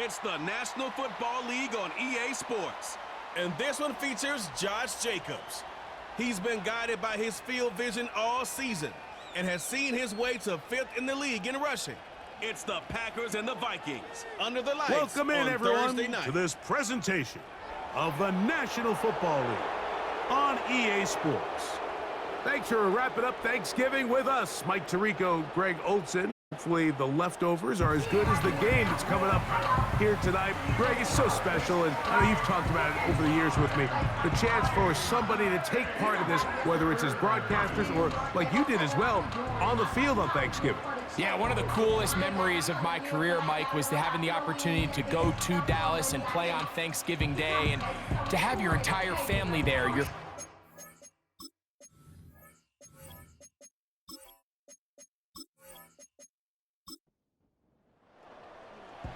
It's the National Football League on EA Sports. And this one features Josh Jacobs. He's been guided by his field vision all season and has seen his way to 5th in the league in rushing. It's the Packers and the Vikings under the lights. Welcome in, everyone, Thursday night to this presentation of the National Football League on EA Sports. Thanks for wrapping up Thanksgiving with us. Mike Tirico, Greg Olson. Hopefully the leftovers are as good as the game that's coming up here tonight. Greg, is so special, and I know you've talked about it over the years with me. The chance for somebody to take part in this, whether it's as broadcasters or like you did as well, on the field on Thanksgiving. Yeah, one of the coolest memories of my career, Mike, was having the opportunity to go to Dallas and play on Thanksgiving Day and to have your entire family there.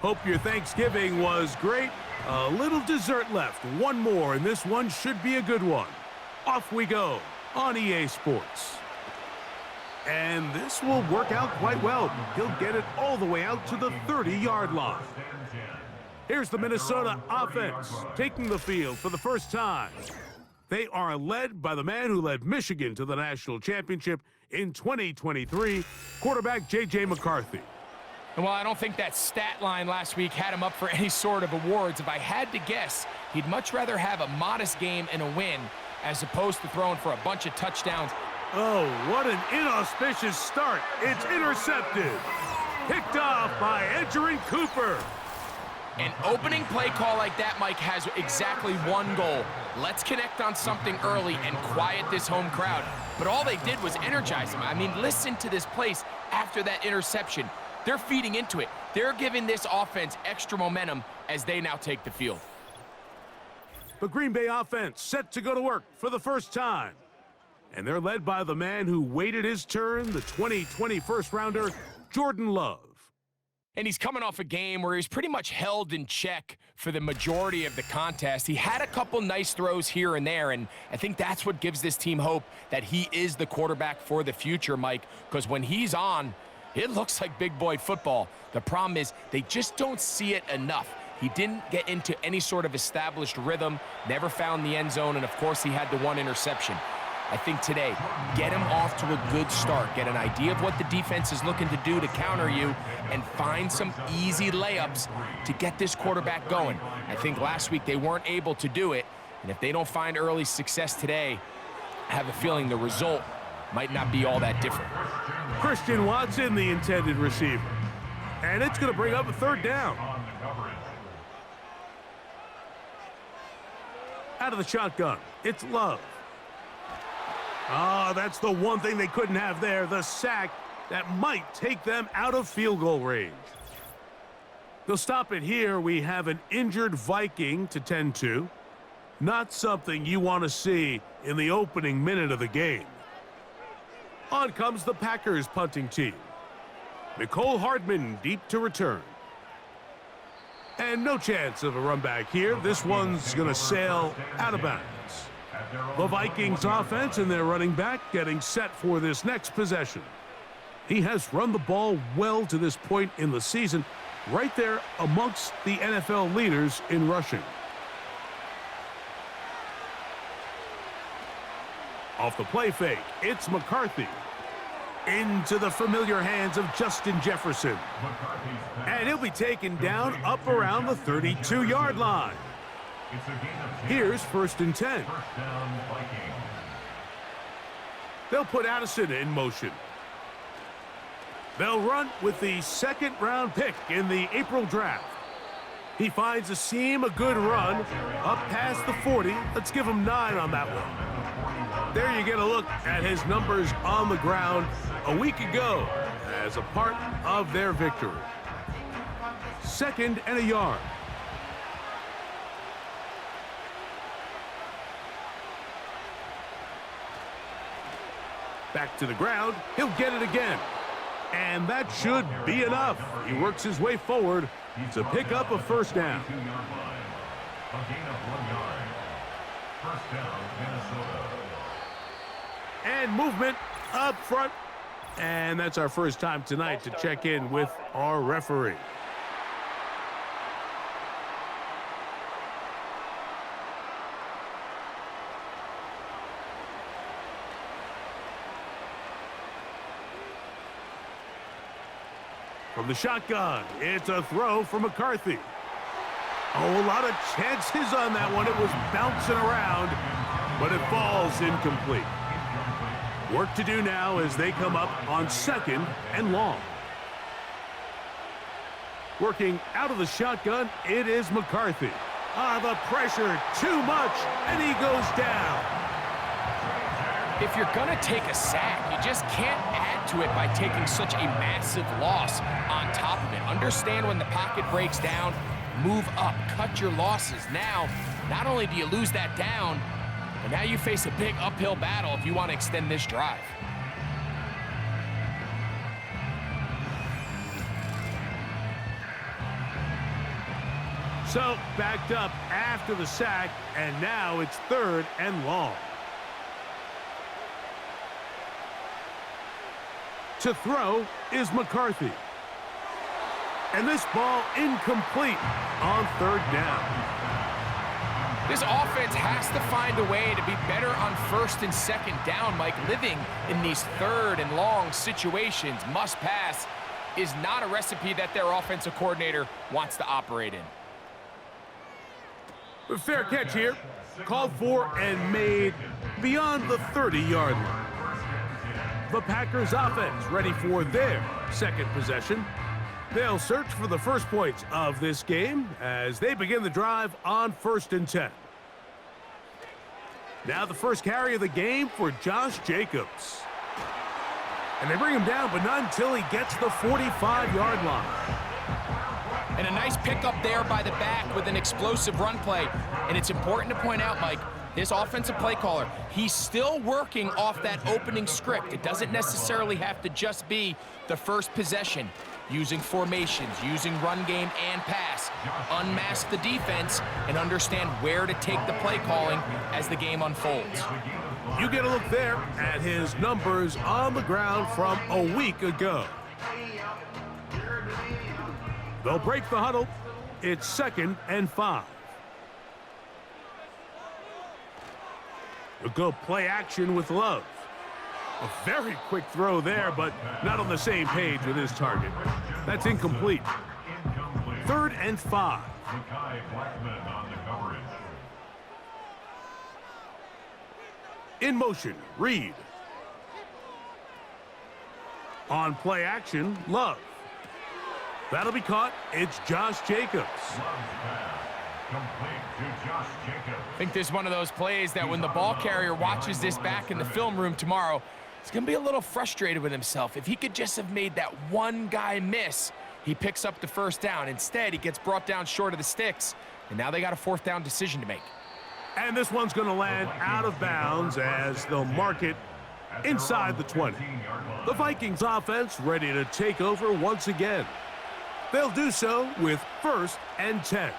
Hope your Thanksgiving was great. A little dessert left. One more, and this one should be a good one. Off we go on EA Sports. And this will work out quite well. He'll get it all the way out to the 30-yard line. Here's the Minnesota offense taking the field for the first time. They are led by the man who led Michigan to the national championship in 2023, quarterback J.J. McCarthy. And while I don't think that stat line last week had him up for any sort of awards, if I had to guess, he'd much rather have a modest game and a win as opposed to throwing for a bunch of touchdowns. Oh, what an inauspicious start. It's intercepted. Picked off by Edgerrin Cooper. An opening play call like that, Mike, has exactly one goal. Let's connect on something early and quiet this home crowd. But all they did was energize them. I mean, listen to this place after that interception. They're feeding into it. They're giving this offense extra momentum as they now take the field. The Green Bay offense set to go to work for the first time. And they're led by the man who waited his turn, the 2020 first-rounder, Jordan Love. And he's coming off a game where he was pretty much held in check for the majority of the contest. He had a couple nice throws here and there, and I think that's what gives this team hope that he is the quarterback for the future, Mike, because when he's on, it looks like big boy football. The problem is they just don't see it enough. He didn't get into any sort of established rhythm, never found the end zone, and of course he had the one interception. I think today, get him off to a good start. Get an idea of what the defense is looking to do to counter you and find some easy layups to get this quarterback going. I think last week they weren't able to do it, and if they don't find early success today, I have a feeling the result might not be all that different. Christian Watson, the intended receiver. And it's going to bring up a third down. Out of the shotgun, it's Love. Ah, that's the one thing they couldn't have there, the sack that might take them out of field goal range. They'll stop it here. We have an injured Viking to tend to. Not something you want to see in the opening minute of the game. On comes the Packers punting team. Nicole Hardman deep to return. And no chance of a run back here. This one's going to sail out of bounds. The Vikings offense and their running back getting set for this next possession. He has run the ball well to this point in the season, right there amongst the NFL leaders in rushing. Off the play fake, it's McCarthy. Into the familiar hands of Justin Jefferson. And he'll be taken down up around the 32-yard line. Here's 1st and 10. They'll put Addison in motion. They'll run with the 2nd-round pick in the April draft. He finds a seam, a good run, up past the 40. Let's give him 9 on that one. There you get a look at his numbers on the ground a week ago as a part of their victory. 2nd and a yard. Back to the ground. He'll get it again. And that should be enough. He works his way forward to pick up a 1st down. And movement up front. And that's our first time tonight to check in with our referee. From the shotgun, it's a throw for McCarthy. Oh, a lot of chances on that one. It was bouncing around, but it falls incomplete. Work to do now as they come up on second and long. Working out of the shotgun, it is McCarthy. The pressure, too much, and he goes down. If you're going to take a sack, you just can't add to it by taking such a massive loss on top of it. Understand when the pocket breaks down, move up, cut your losses. Now, not only do you lose that down, but now you face a big uphill battle if you want to extend this drive. So, backed up after the sack, and now it's third and long. To throw is McCarthy. And this ball incomplete on third down. This offense has to find a way to be better on first and second down, Mike. Living in these third and long situations, must pass, is not a recipe that their offensive coordinator wants to operate in. Fair catch here. Called for and made beyond the 30-yard line. The Packers offense ready for their second possession. They'll search for the first points of this game as they begin the drive on 1st and 10. Now the first carry of the game for Josh Jacobs. And they bring him down, but not until he gets the 45-yard line. And a nice pickup there by the back with an explosive run play. And it's important to point out, Mike, this offensive play caller, he's still working off that opening script. It doesn't necessarily have to just be the first possession. Using formations, using run game and pass. Unmask the defense and understand where to take the play calling as the game unfolds. You get a look there at his numbers on the ground from a week ago. They'll break the huddle. It's 2nd and 5. They'll go play action with Love. A very quick throw there, but not on the same page with his target. That's incomplete. 3rd and 5. In motion, Reed. On play action, Love. That'll be caught. It's Josh Jacobs. I think this is one of those plays that when the ball carrier watches this back in the film room tomorrow, he's going to be a little frustrated with himself. If he could just have made that one guy miss, he picks up the first down. Instead, he gets brought down short of the sticks, and now they got a 4th down decision to make. And this one's going to land out of bounds as they'll mark it inside the 20. The Vikings offense ready to take over once again. They'll do so with 1st and 10.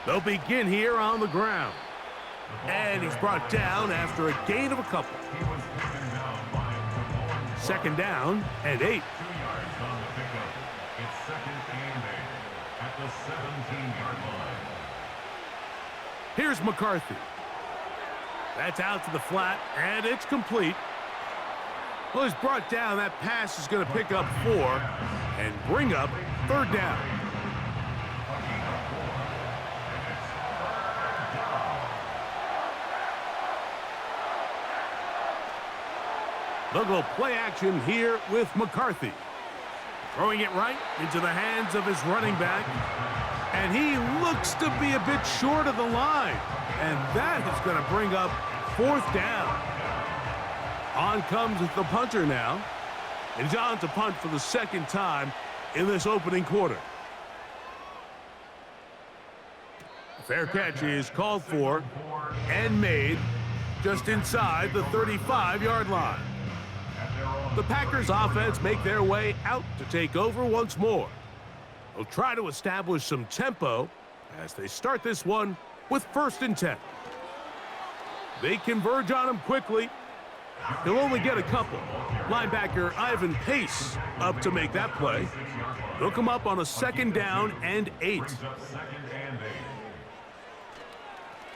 They'll begin here on the ground. And he's brought down after a gain of a couple. 2nd down and 8. 2 yards on the pickup. It's 2nd and 8 at the 17-yard line. Here's McCarthy. That's out to the flat, and it's complete. Well, he's brought down. That pass is going to pick up 4 and bring up 3rd down. They'll go play action here with McCarthy. Throwing it right into the hands of his running back. And he looks to be a bit short of the line. And that is going to bring up 4th down. On comes the punter now. And he's on to punt for the 2nd time in this opening quarter. Fair catch is called for and made just inside the 35-yard line. The Packers offense make their way out to take over once more. They'll try to establish some tempo as they start this one with 1st and 10. They converge on him quickly. He'll only get a couple. Linebacker Ivan Pace up to make that play. They'll come up on a 2nd down and 8.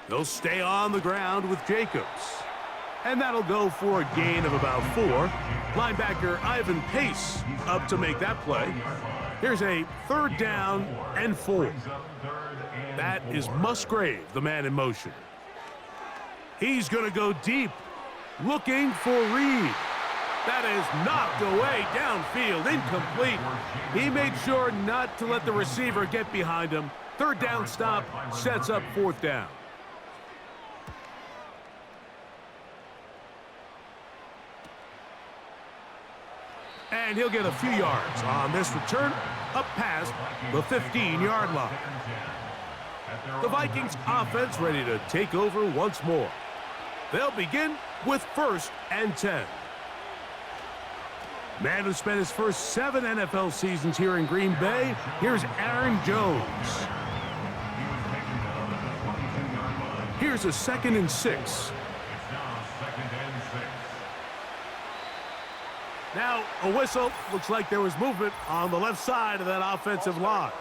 They'll stay on the ground with Jacobs. And that'll go for a gain of about 4. Linebacker Ivan Pace up to make that play. Here's a 3rd down and 4. That is Musgrave, the man in motion. He's going to go deep, looking for Reed. That is knocked away downfield, incomplete. He made sure not to let the receiver get behind him. 3rd down stop sets up 4th down. And he'll get a few yards on this return up past the 15-yard line. The Vikings offense ready to take over once more. They'll begin with 1st and 10. Man who spent his first 7 NFL seasons here in Green Bay, here's Aaron Jones. Here's a 2nd and 6. Now, a whistle. Looks like there was movement on the left side of that offensive line.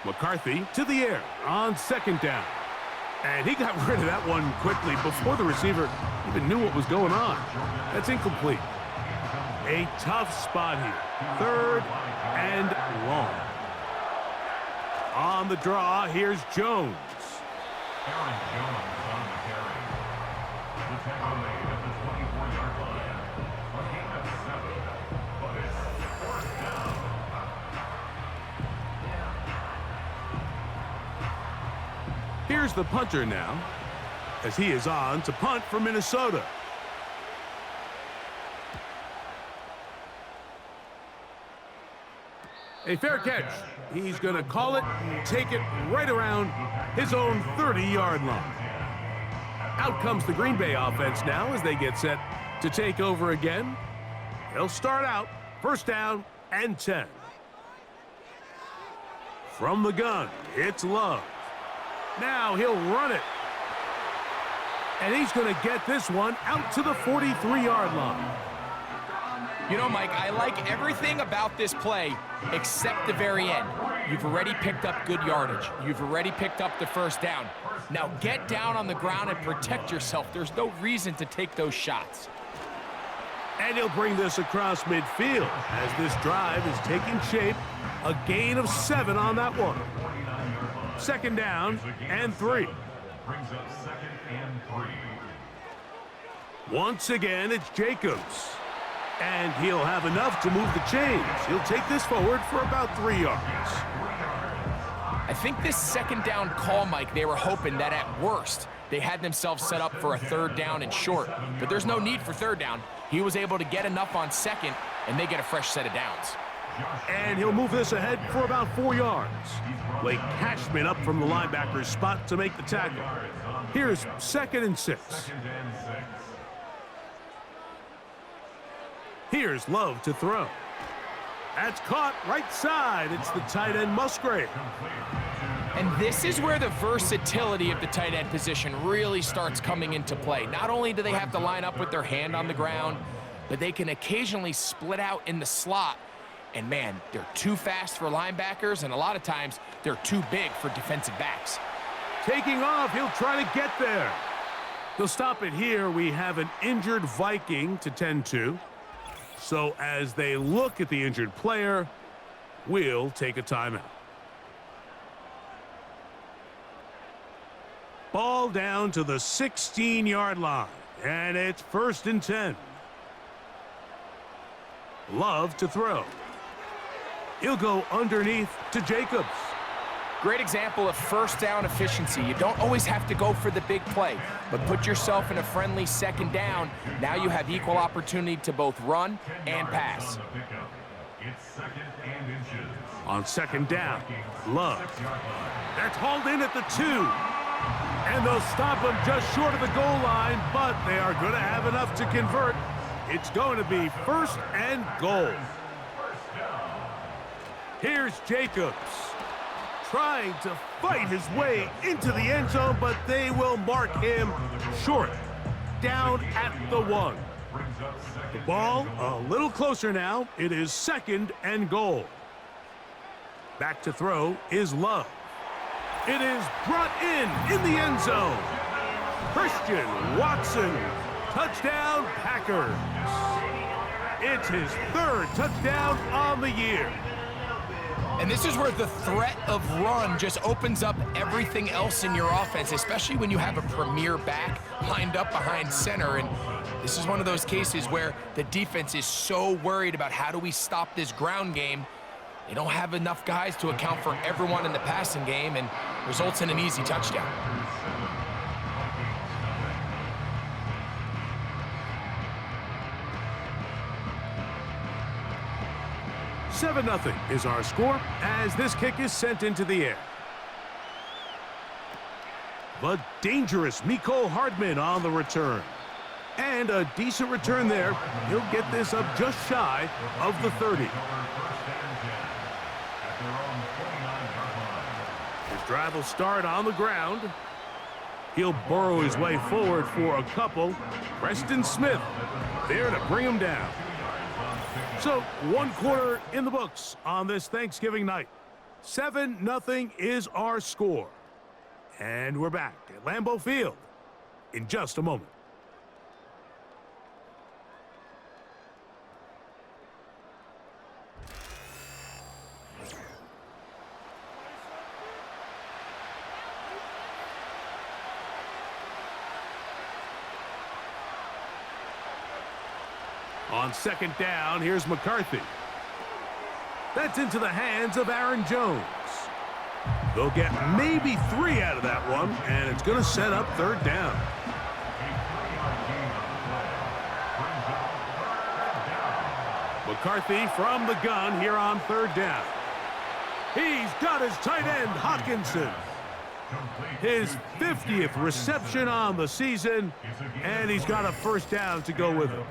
McCarthy to the air on 2nd down. And he got rid of that one quickly before the receiver even knew what was going on. That's incomplete. A tough spot here. 3rd and long. On the draw, here's Jones. Aaron Jones on the carry. The tackle made at the 24-yard line. A gain of 7, but it's 4th down. Here's the punter now, as he is on to punt for Minnesota. A fair catch. He's going to call it and take it right around his own 30-yard line. Out comes the Green Bay offense now as they get set to take over again. They'll start out 1st down and 10. From the gun, it's Love. Now he'll run it. And he's going to get this one out to the 43-yard line. You know, Mike, I like everything about this play except the very end. You've already picked up good yardage. You've already picked up the 1st down. Now get down on the ground and protect yourself. There's no reason to take those shots. And he'll bring this across midfield as this drive is taking shape. A gain of 7 on that one. 2nd down and 3. Brings up 2nd and 3. Once again, it's Jacobs. And he'll have enough to move the chains. He'll take this forward for about 3 yards. I think this 2nd down call, Mike, they were hoping that at worst, they had themselves set up for a 3rd down and short. But there's no need for 3rd down. He was able to get enough on 2nd, and they get a fresh set of downs. And he'll move this ahead for about 4 yards. Blake Cashman up from the linebacker's spot to make the tackle. Here's 2nd and 6. Here's Love to throw. That's caught right side. It's the tight end Musgrave. And this is where the versatility of the tight end position really starts coming into play. Not only do they have to line up with their hand on the ground, but they can occasionally split out in the slot. And man, they're too fast for linebackers, and a lot of times they're too big for defensive backs. Taking off, he'll try to get there. They'll stop it here. We have an injured Viking to tend to. So as they look at the injured player, we'll take a timeout. Ball down to the 16-yard line, and it's 1st and 10. Love to throw. He'll go underneath to Jacobs. Great example of 1st down efficiency. You don't always have to go for the big play, but put yourself in a friendly 2nd down. Now you have equal opportunity to both run and pass. On 2nd down, Love. That's hauled in at the 2. And they'll stop him just short of the goal line, but they are going to have enough to convert. It's going to be 1st and goal. Here's Jacobs, trying to fight his way into the end zone, but they will mark him short, down at the 1. brings up second. The ball a little closer now. It is 2nd and goal. Back to throw is Love. It is brought in the end zone. Christian Watson, touchdown Packers. It's his 3rd touchdown on the year. And this is where the threat of run just opens up everything else in your offense, especially when you have a premier back lined up behind center. And this is one of those cases where the defense is so worried about how do we stop this ground game. They don't have enough guys to account for everyone in the passing game, and results in an easy touchdown. 7-0 is our score as this kick is sent into the air. The dangerous Mecole Hardman on the return. And a decent return there. He'll get this up just shy of the 30. His drive will start on the ground. He'll burrow his way forward for a couple. Preston Smith there to bring him down. So, 1 quarter in the books on this Thanksgiving night. 7-0 is our score. And we're back at Lambeau Field in just a moment. On 2nd down, here's McCarthy. That's into the hands of Aaron Jones. They'll get maybe 3 out of that one, and it's going to set up 3rd down. McCarthy from the gun here on 3rd down. He's got his tight end, Hawkinson. His 50th reception on the season, and he's got a 1st down to go with it.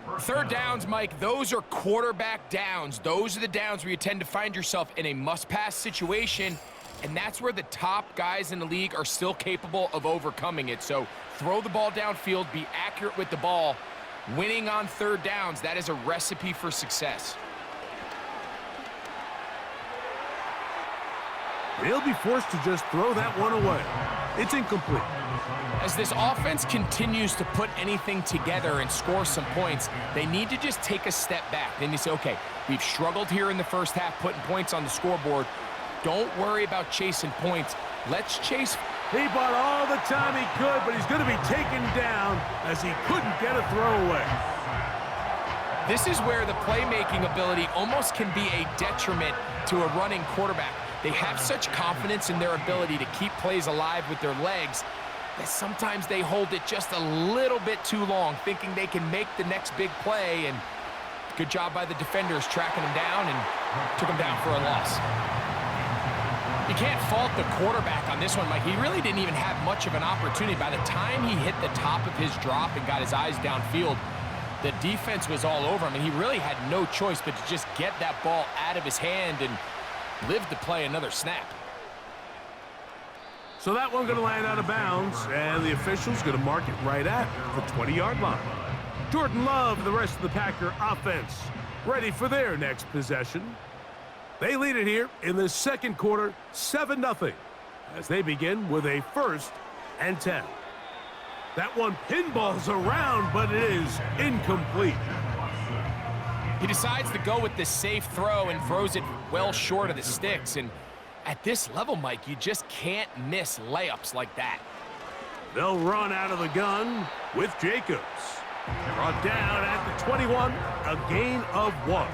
3rd downs, Mike, those are quarterback downs. Those are the downs where you tend to find yourself in a must-pass situation, and that's where the top guys in the league are still capable of overcoming it. So throw the ball downfield, be accurate with the ball. Winning on 3rd downs, that is a recipe for success. They'll be forced to just throw that one away. It's incomplete. As this offense continues to put anything together and score some points, they need to just take a step back. Then you say, okay, we've struggled here in the first half putting points on the scoreboard. Don't worry about chasing points. Let's chase. He bought all the time he could, but he's going to be taken down as he couldn't get a throwaway. This is where the playmaking ability almost can be a detriment to a running quarterback. They have such confidence in their ability to keep plays alive with their legs that sometimes they hold it just a little bit too long, thinking they can make the next big play, and good job by the defenders tracking him down and took him down for a loss. You can't fault the quarterback on this one, Mike. He really didn't even have much of an opportunity. By the time he hit the top of his drop and got his eyes downfield, the defense was all over him, and he really had no choice but to just get that ball out of his hand and live to play another snap. So that one going to land out of bounds, and the official's going to mark it right at the 20-yard line. Jordan Love and the rest of the Packer offense ready for their next possession. They lead it here in the 2nd quarter, 7-0, as they begin with a 1st and 10. That one pinballs around, but it is incomplete. He decides to go with the safe throw and throws it well short of the sticks. And at this level, Mike, you just can't miss layups like that. They'll run out of the gun with Jacobs. Brought down at the 21, a gain of 1.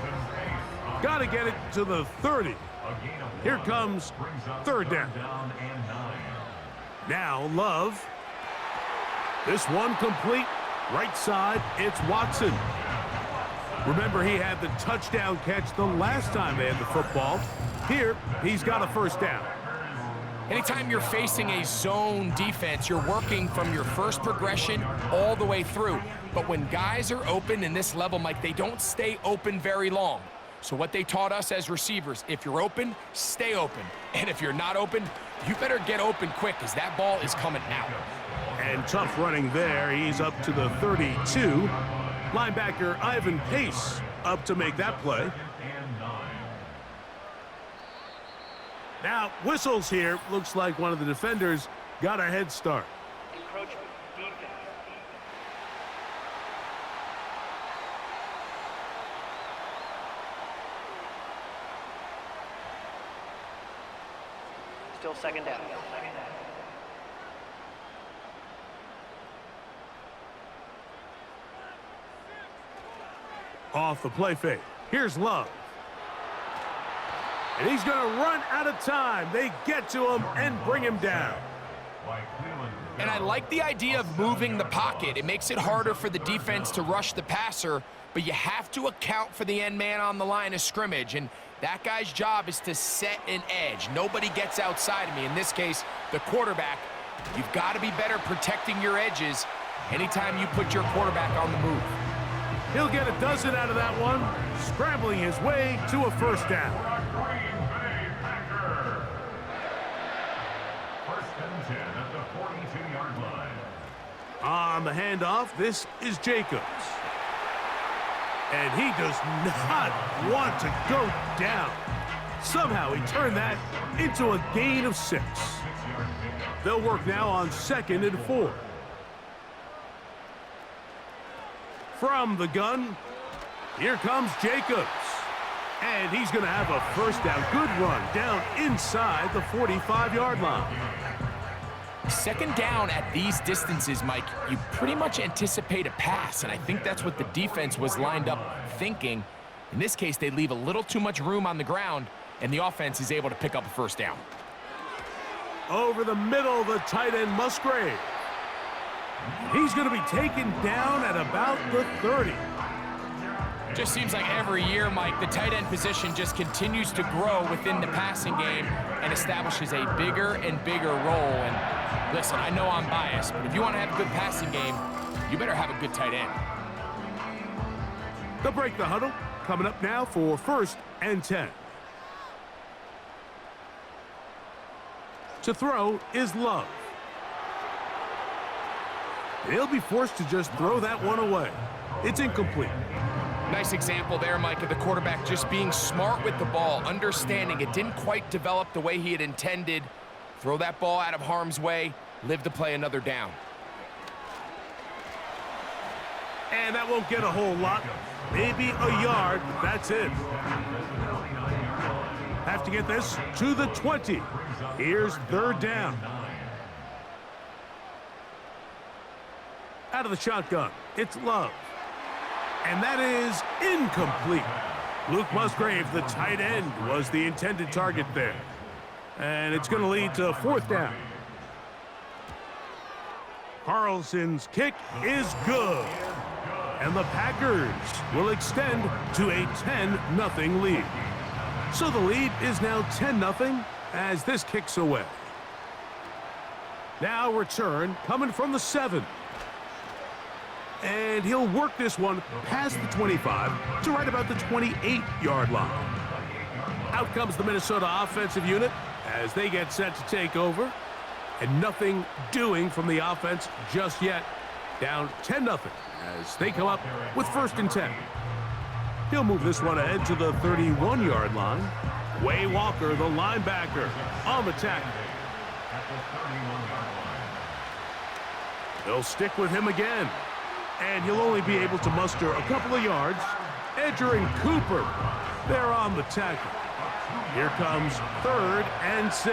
Got to get it to the 30. Here comes 3rd down. Now Love. This one complete. Right side, it's Watson. Remember, he had the touchdown catch the last time they had the football. Here, he's got a 1st down. Anytime you're facing a zone defense, you're working from your first progression all the way through. But when guys are open in this level, Mike, they don't stay open very long. So what they taught us as receivers, if you're open, stay open. And if you're not open, you better get open quick, because that ball is coming out. And tough running there. He's up to the 32. Linebacker Ivan Pace up to make that play. And 9. Now, whistles here. Looks like one of the defenders got a head start. Encroachment, defense. Still second down. Off the play fake. Here's Love. And he's going to run out of time. They get to him and bring him down. By Cleveland. And I like the idea of moving the pocket. It makes it harder for the defense to rush the passer, but you have to account for the end man on the line of scrimmage, and that guy's job is to set an edge. Nobody gets outside of me. In this case, the quarterback. You've got to be better protecting your edges anytime you put your quarterback on the move. He'll get a dozen out of that one, scrambling his way to a first down. Green Bay Packers. First and 10 at the 42-yard line. On the handoff, this is Jacobs. And he does not want to go down. Somehow he turned that into a gain of 6. 6-yard pickup. They'll work now on 2nd and 4. From the gun, here comes Jacobs. And he's going to have a first down. Good run down inside the 45-yard line. Second down at these distances, Mike, you pretty much anticipate a pass, and I think that's what the defense was lined up thinking. In this case, they leave a little too much room on the ground, and the offense is able to pick up a first down. Over the middle, the tight end Musgrave. He's going to be taken down at about the 30. Just seems like every year, Mike, the tight end position just continues to grow within the passing game and establishes a bigger and bigger role. And listen, I know I'm biased, but if you want to have a good passing game, you better have a good tight end. They'll break the huddle. Coming up now for 1st and 10. To throw is Love. He'll be forced to just throw that one away. It's incomplete. Nice example there, Mike, of the quarterback just being smart with the ball, understanding it didn't quite develop the way he had intended. Throw that ball out of harm's way, live to play another down. And that won't get a whole lot. Maybe a yard, but that's it. Have to get this to the 20. Here's 3rd down. Out of the shotgun, it's Love. And that is incomplete. Luke Musgrave, the tight end, was the intended target there. And it's going to lead to 4th down. Carlson's kick is good. And the Packers will extend to a 10-0 lead. So the lead is now 10-0 as this kicks away. Now return coming from the 7. And he'll work this one past the 25 to right about the 28-yard line. Out comes the Minnesota offensive unit as they get set to take over. And nothing doing from the offense just yet. Down 10-0 as they come up with 1st and 10. He'll move this one ahead to the 31-yard line. Way Walker, the linebacker, on the tackle. They'll stick with him again. And he'll only be able to muster a couple of yards. Edger and Cooper, they're on the tackle. Here comes 3rd and 6.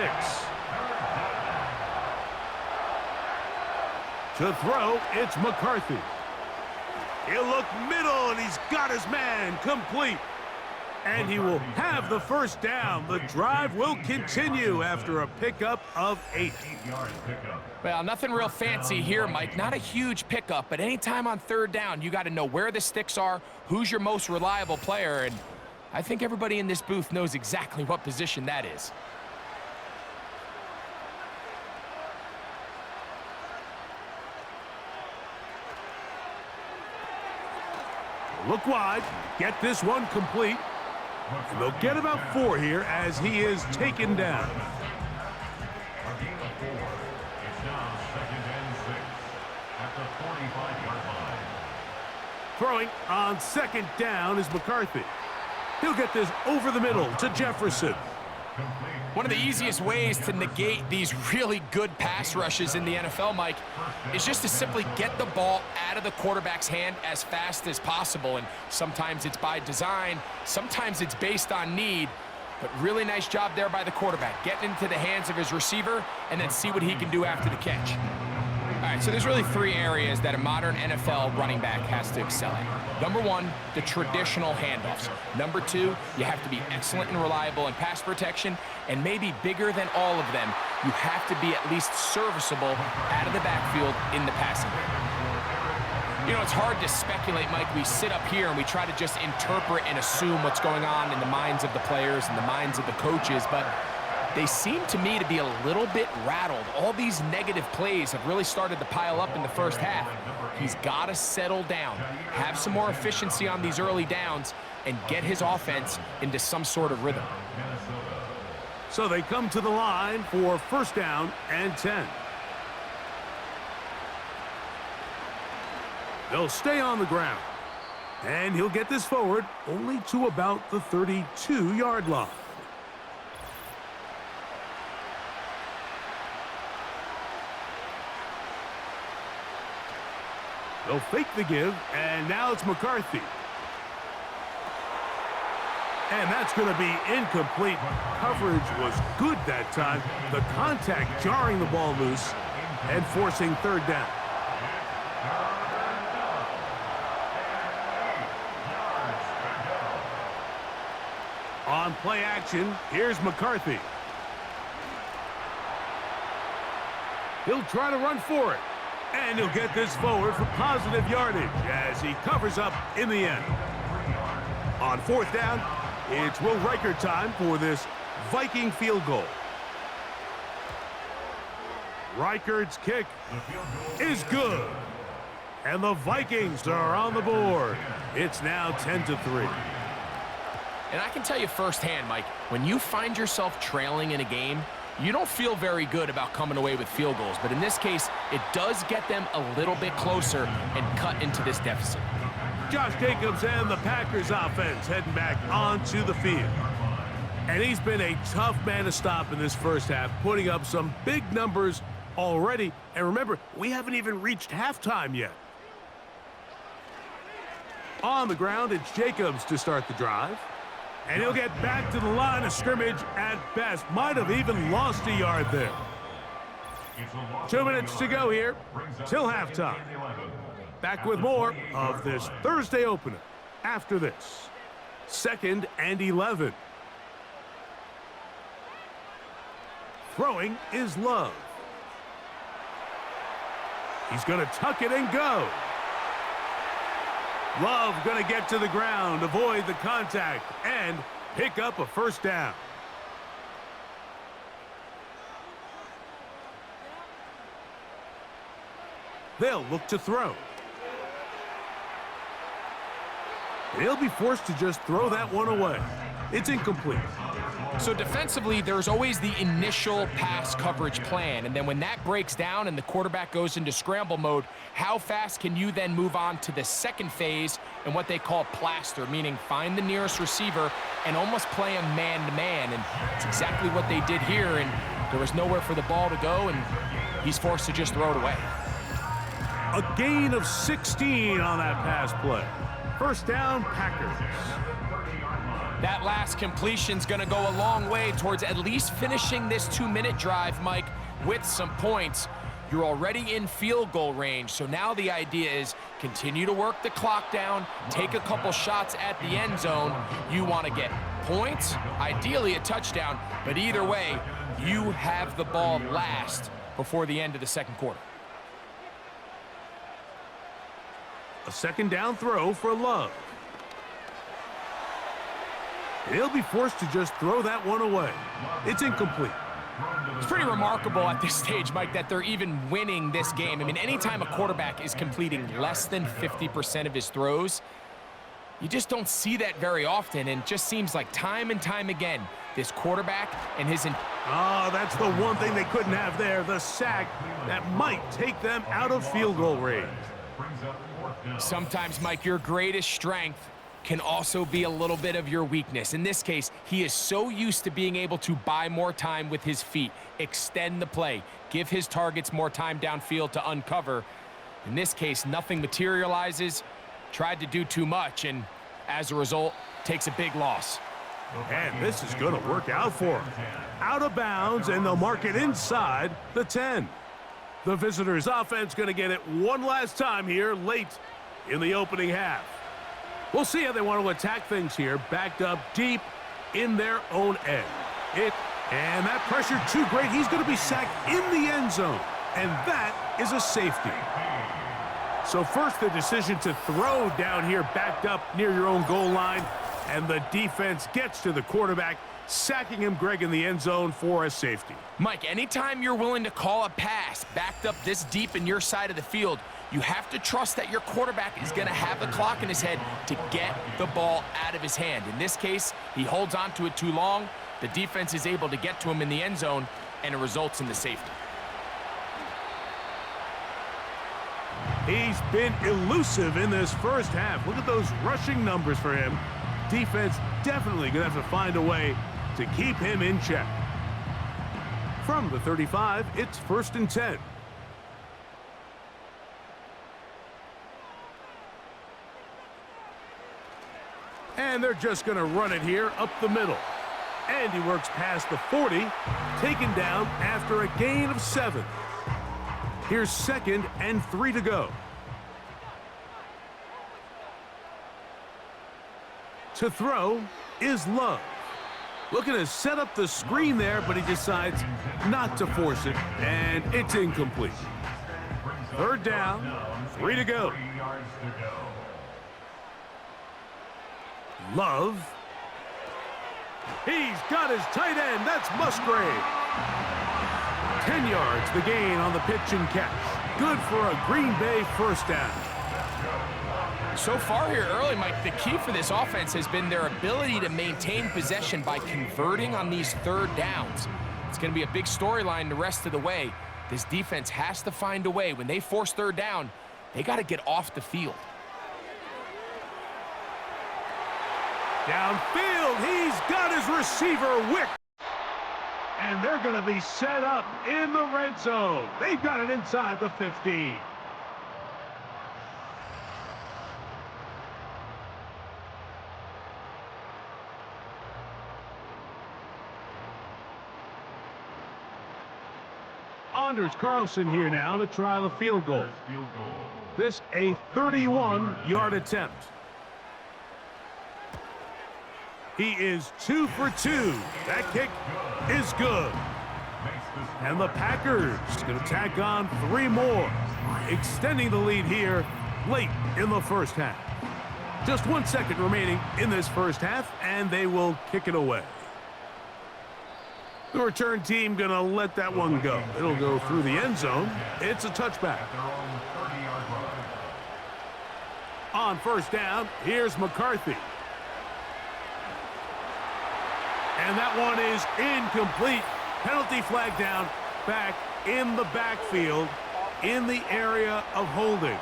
To throw, it's McCarthy. He'll look middle, and he's got his man complete. And he will have the first down. The drive will continue after a pickup of 8. Well, nothing real fancy here, Mike. Not a huge pickup, but anytime on 3rd down, you got to know where the sticks are, who's your most reliable player, and I think everybody in this booth knows exactly what position that is. Look wide, get this one complete. And they'll get about 4 here as he is taken down. A gain of 4. It's now 2nd and 6. Throwing on second down is McCarthy. He'll get this over the middle to Jefferson. One of the easiest ways to negate these really good pass rushes in the NFL, Mike, is just to simply get the ball out of the quarterback's hand as fast as possible. And sometimes it's by design, sometimes it's based on need. But really nice job there by the quarterback, getting into the hands of his receiver and then see what he can do after the catch. All right, so there's really three areas that a modern NFL running back has to excel at. Number one, the traditional handoffs. Number two, you have to be excellent and reliable in pass protection. And maybe bigger than all of them, you have to be at least serviceable out of the backfield in the passing game. You know, it's hard to speculate, Mike. We sit up here and we try to just interpret and assume what's going on in the minds of the players and the minds of the coaches, but they seem to me to be a little bit rattled. All these negative plays have really started to pile up in the first half. He's got to settle down, have some more efficiency on these early downs, and get his offense into some sort of rhythm. So they come to the line for first down and 10. They'll stay on the ground. And he'll get this forward only to about the 32-yard line. They'll fake the give, and now it's McCarthy. And that's going to be incomplete. Coverage was good that time. The contact jarring the ball loose and forcing third down. On play action, here's McCarthy. He'll try to run for it. And he'll get this forward for positive yardage as he covers up in the end. On fourth down, it's Will Riker time for this Viking field goal. Riker's kick is good. And the Vikings are on the board. It's now 10-3. And I can tell you firsthand, Mike, when you find yourself trailing in a game, you don't feel very good about coming away with field goals. But in this case, it does get them a little bit closer and cut into this deficit. Josh Jacobs and the Packers offense heading back onto the field. And he's been a tough man to stop in this first half, putting up some big numbers already. And remember, we haven't even reached halftime yet. On the ground, it's Jacobs to start the drive. And he'll get back to the line of scrimmage at best. Might have even lost a yard there. 2 minutes to go here till halftime. Back with more of this Thursday opener after this. 2nd and 11. Throwing is Love. He's going to tuck it and go. Love going to get to the ground, avoid the contact, and pick up a first down. They'll look to throw. They'll be forced to just throw that one away. It's incomplete. So defensively, there's always the initial pass coverage plan. And then when that breaks down and the quarterback goes into scramble mode, how fast can you then move on to the second phase and what they call plaster, meaning find the nearest receiver and almost play him man-to-man. And it's exactly what they did here. And there was nowhere for the ball to go, and he's forced to just throw it away. A gain of 16 on that pass play. First down, Packers. That last completion's going to go a long way towards at least finishing this 2-minute drive, Mike, with some points. You're already in field goal range, so now the idea is continue to work the clock down, take a couple shots at the end zone. You want to get points, ideally a touchdown, but either way, you have the ball last before the end of the second quarter. A second down throw for Love. He'll be forced to just throw that one away. It's incomplete. It's pretty remarkable at this stage, Mike, that they're even winning this game. I mean, anytime a quarterback is completing less than 50% of his throws, you just don't see that very often, and it just seems like time and time again, this quarterback and his... That's the one thing they couldn't have there, the sack that might take them out of field goal range. Sometimes, Mike, your greatest strength can also be a little bit of your weakness. In this case, he is so used to being able to buy more time with his feet, extend the play, give his targets more time downfield to uncover. In this case, nothing materializes, tried to do too much, and as a result, takes a big loss. And this is going to work out for him. Out of bounds, and they'll mark it inside the 10. The visitors' offense going to get it one last time here late in the opening half. We'll see how they want to attack things here, backed up deep in their own end. And that pressure too great. He's going to be sacked in the end zone, and that is a safety. So first, the decision to throw down here, backed up near your own goal line, and the defense gets to the quarterback, sacking him, Greg, in the end zone for a safety. Mike, anytime you're willing to call a pass backed up this deep in your side of the field, you have to trust that your quarterback is going to have the clock in his head to get the ball out of his hand. In this case, he holds on to it too long. The defense is able to get to him in the end zone, and it results in the safety. He's been elusive in this first half. Look at those rushing numbers for him. Defense definitely going to have to find a way to keep him in check. From the 35, it's 1st and 10. And they're just going to run it here up the middle. And he works past the 40, taken down after a gain of 7. Here's 2nd and 3 to go. To throw is Love. Looking to set up the screen there, but he decides not to force it, and it's incomplete. 3rd down, 3 to go. Love. He's got his tight end. That's Musgrave. 10 yards, the gain on the pitch and catch. Good for a Green Bay 1st down. So far here early, Mike, the key for this offense has been their ability to maintain possession by converting on these 3rd downs. It's going to be a big storyline the rest of the way. This defense has to find a way. When they force 3rd down, they got to get off the field. Downfield, he's got his receiver Wick. And they're going to be set up in the red zone. They've got it inside the 15. Anders Carlson here now to try the field goal. This a 31-yard attempt. He is 2 for 2. That kick is good. And the Packers going to tack on 3 more, extending the lead here late in the first half. Just 1 second remaining in this first half, and they will kick it away. The return team going to let that one go. It'll go through the end zone. It's a touchback. On 1st down, here's McCarthy. And that one is incomplete. Penalty flag down, back in the backfield, in the area of holding.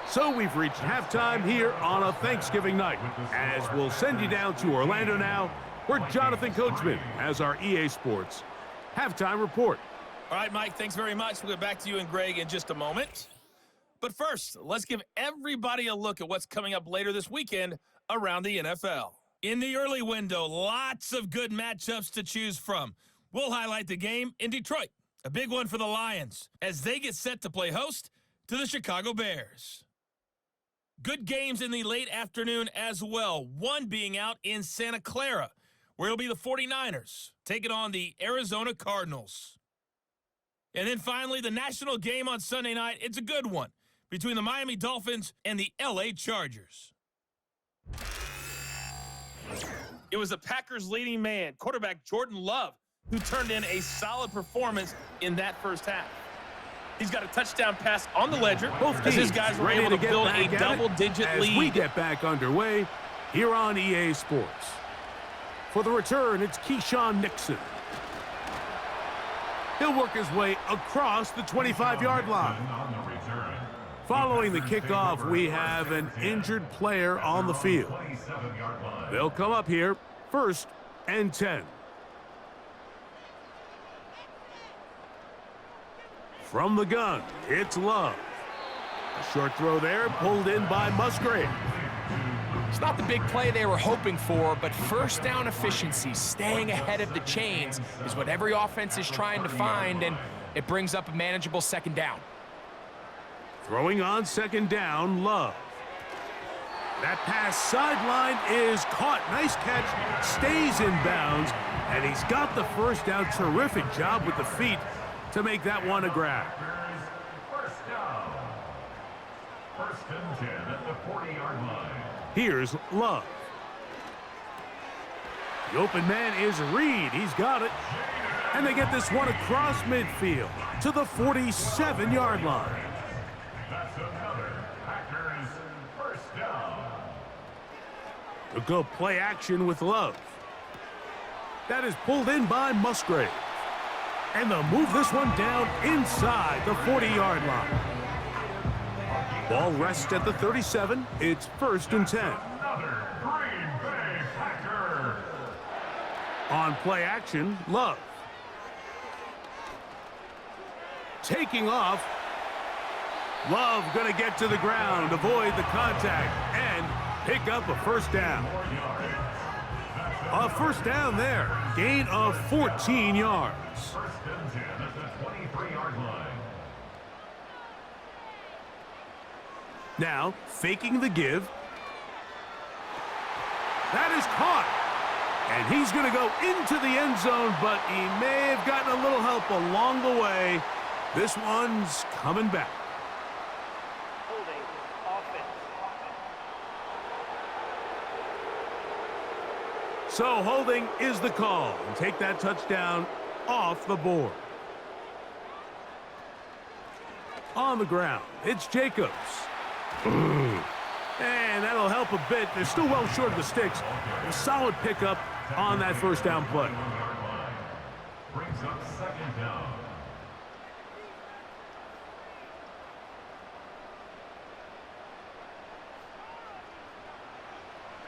So we've reached halftime here on a Thanksgiving night, as we'll send you down to Orlando now, where Jonathan Coachman has our EA Sports halftime report. All right, Mike, thanks very much. We'll get back to you and Greg in just a moment. But first, let's give everybody a look at what's coming up later this weekend around the NFL. In the early window, lots of good matchups to choose from. We'll highlight the game in Detroit, a big one for the Lions, as they get set to play host to the Chicago Bears. Good games in the late afternoon as well, one being out in Santa Clara, where it'll be the 49ers taking on the Arizona Cardinals. And then finally, the national game on Sunday night, it's a good one, between the Miami Dolphins and the LA Chargers. It was the Packers' leading man, quarterback Jordan Love, who turned in a solid performance in that first half. He's got a touchdown pass on the ledger, as his guys were able to build a double-digit lead. As we get back underway here on EA Sports. For the return, it's Keyshawn Nixon. He'll work his way across the 25-yard line. Following the kickoff, we have an injured player on the field. 27-yard line. They'll come up here, 1st and 10. From the gun, it's Love. A short throw there, pulled in by Musgrave. It's not the big play they were hoping for, but first down efficiency, staying ahead of the chains, is what every offense is trying to find, and it brings up a manageable 2nd down. Throwing on 2nd down, Love. That pass sideline is caught. Nice catch, stays in bounds, and he's got the 1st down. Terrific job with the feet to make that one a grab. First down. 1st and 10 at the 40-yard line. Here's Love. The open man is Reed. He's got it. And they get this one across midfield to the 47-yard line. That's another Packers first down. To go play action with Love. That is pulled in by Musgrave. And they'll move this one down inside the 40-yard line. Ball rests at the 37. It's 1st and 10. Another Green Bay Packer. On play action, Love. Taking off. Love going to get to the ground, avoid the contact, and pick up a 1st down. A 1st down there. Gain of 14 yards. 1st and 10 at the 23-yard line. Now, faking the give. That is caught. And he's going to go into the end zone, but he may have gotten a little help along the way. This one's coming back. Holding offense. So holding is the call. And take that touchdown off the board. On the ground, it's Jacobs. And that'll help a bit. They're still well short of the sticks. A solid pickup on that 1st down play. Brings up 2nd down.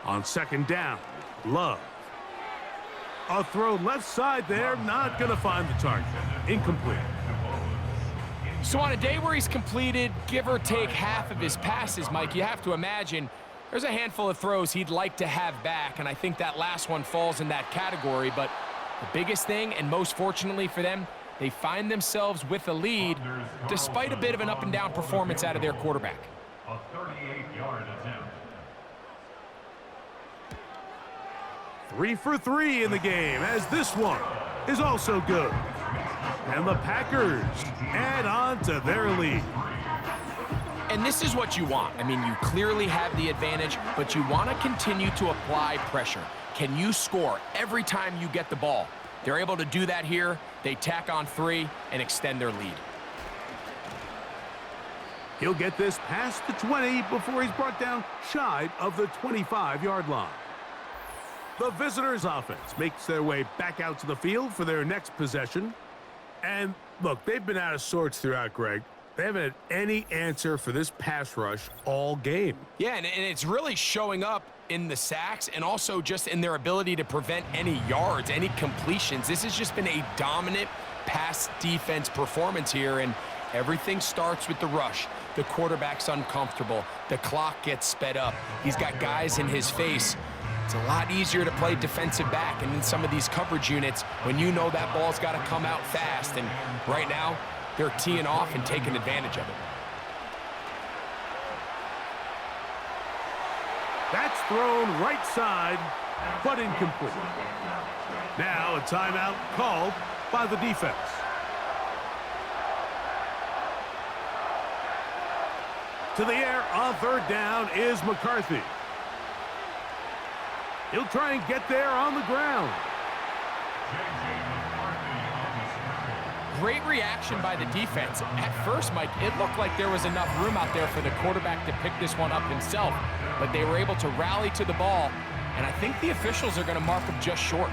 On 2nd down, Love. A throw left side there, not going to find the target. Incomplete. So on a day where he's completed, give or take half of his passes, Mike, you have to imagine there's a handful of throws he'd like to have back, and I think that last one falls in that category. But the biggest thing, and most fortunately for them, they find themselves with a lead despite a bit of an up-and-down performance out of their quarterback. A 38-yard attempt. 3 for 3 in the game, as this one is also good. And the Packers add on to their lead. And this is what you want. I mean, you clearly have the advantage, but you want to continue to apply pressure. Can you score every time you get the ball? They're able to do that here. They tack on 3 and extend their lead. He'll get this past the 20 before he's brought down shy of the 25-yard line. The visitors' offense makes their way back out to the field for their next possession. And look, they've been out of sorts throughout, Greg. They haven't had any answer for this pass rush all game. Yeah, and it's really showing up in the sacks and also just in their ability to prevent any yards, any completions. This has just been a dominant pass defense performance here, and everything starts with the rush. The quarterback's uncomfortable. The clock gets sped up. He's got guys in his face. It's a lot easier to play defensive back, and in some of these coverage units, when you know that ball's got to come out fast, and right now, they're teeing off and taking advantage of it. That's thrown right side, but incomplete. Now a timeout called by the defense. To the air on 3rd down is McCarthy. He'll try and get there on the ground. Great reaction by the defense. At first, Mike, it looked like there was enough room out there for the quarterback to pick this one up himself, but they were able to rally to the ball, and I think the officials are going to mark him just short.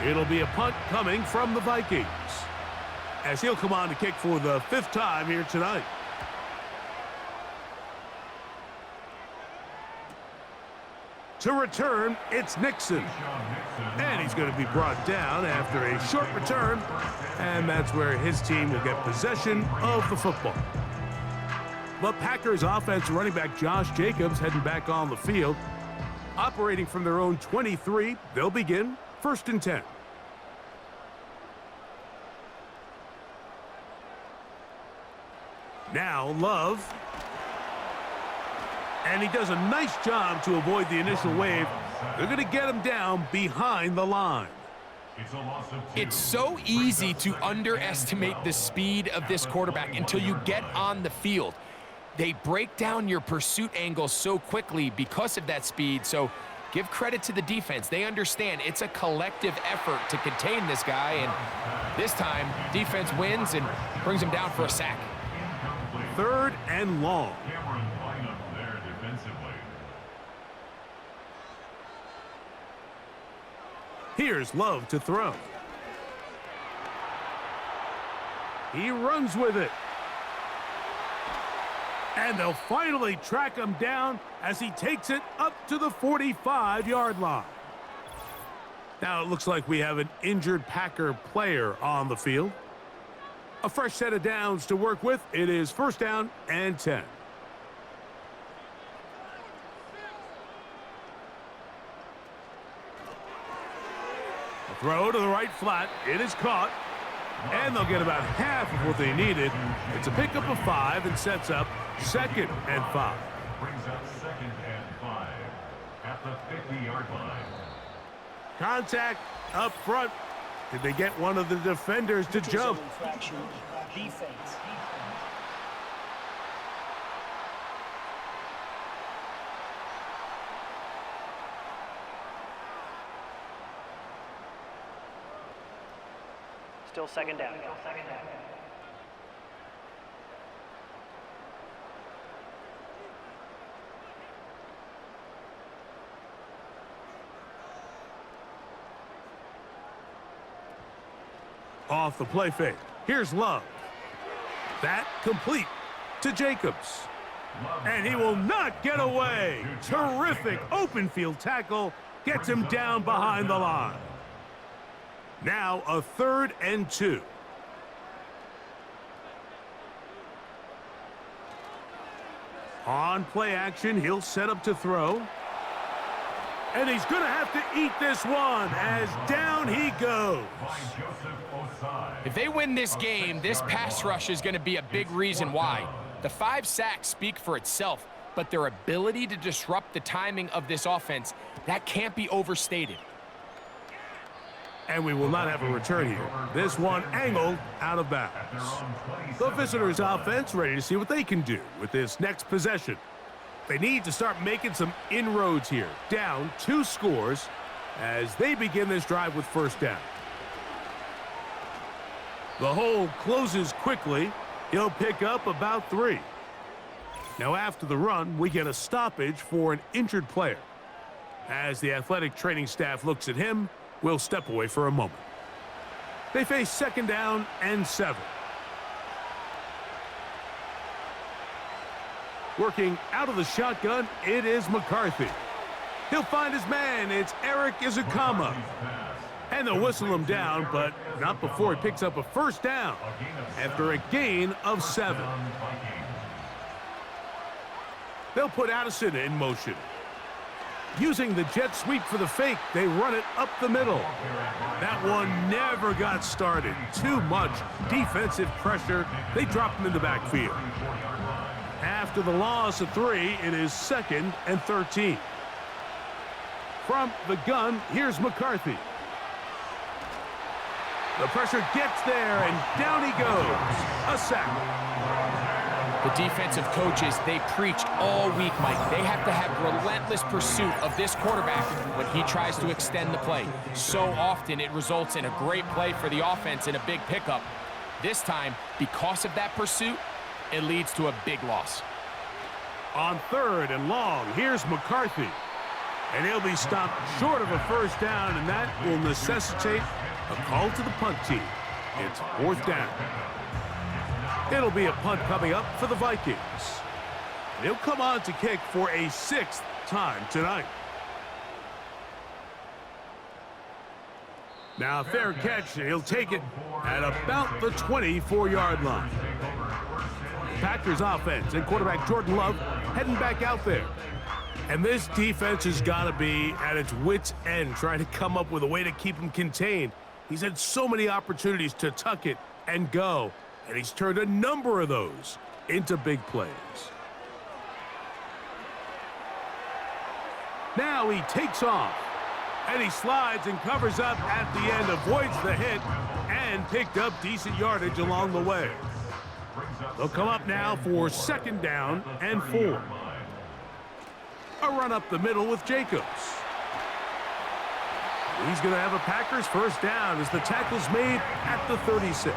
It'll be a punt coming from the Vikings. as he'll come on to kick for the 5th time here tonight. To return, it's Nixon. And he's going to be brought down after a short return. And that's where his team will get possession of the football. The Packers offense running back Josh Jacobs heading back on the field. Operating from their own 23, they'll begin 1st and 10. Now Love. And he does a nice job to avoid the initial wave. They're going to get him down behind the line. It's so easy to underestimate the speed of this quarterback until you get on the field. They break down your pursuit angle so quickly because of that speed. So give credit to the defense. They understand it's a collective effort to contain this guy. And this time, defense wins and brings him down for a sack. 3rd and long. Here's Love to throw. He runs with it. And they'll finally track him down as he takes it up to the 45-yard line. Now it looks like we have an injured Packer player on the field. A fresh set of downs to work with. It is 1st down and 10. A throw to the right flat. It is caught. And they'll get about half of what they needed. It's a pickup of 5 and sets up 2nd and 5. Brings up 2nd and 5 at the 50-yard line. Contact up front. Did they get one of the defenders to jump? Defense. Still 2nd down. Off the play fake. Here's Love. That complete to Jacobs. And he will not get away. Terrific open field tackle. Gets him down behind the line. Now a 3rd and 2. On play action, he'll set up to throw. And he's going to have to eat this one as down he goes. If they win this game, this pass rush is going to be a big reason why. The 5 sacks speak for itself, but their ability to disrupt the timing of this offense, that can't be overstated. And we will not have a return here. This one angled out of bounds. The visitors' offense ready to see what they can do with this next possession. They need to start making some inroads here. Down 2 scores as they begin this drive with 1st down. The hole closes quickly. He'll pick up about 3. Now after the run, we get a stoppage for an injured player. As the athletic training staff looks at him, we'll step away for a moment. They face 2nd down and 7. Working out of the shotgun, it is McCarthy. He'll find his man. It's Eric Izukama. And they'll whistle him down, but not before he picks up a 1st down after a gain of 7. They'll put Addison in motion. Using the jet sweep for the fake, they run it up the middle. That one never got started. Too much defensive pressure. They drop him in the backfield. After the loss of 3, it is 2nd and 13. From the gun, here's McCarthy. The pressure gets there, and down he goes. A sack. The defensive coaches, they preached all week, Mike. They have to have relentless pursuit of this quarterback when he tries to extend the play. So often it results in a great play for the offense and a big pickup. This time, because of that pursuit, it leads to a big loss. On 3rd and long, here's McCarthy. And he'll be stopped short of a 1st down, and that will necessitate a call to the punt team. It's fourth down. It'll be a punt coming up for the Vikings. He'll come on to kick for a sixth time tonight. Now, fair catch. He'll take it at about the 24-yard line. Packers offense and quarterback Jordan Love heading back out there. And this defense has got to be at its wits' end trying to come up with a way to keep him contained. He's had so many opportunities to tuck it and go, and he's turned a number of those into big plays. Now he takes off, and he slides and covers up at the end, avoids the hit, and picked up decent yardage along the way. They'll come up now for second down and 4. A run up the middle with Jacobs. He's going to have a Packers first down as the tackle's made at the 36.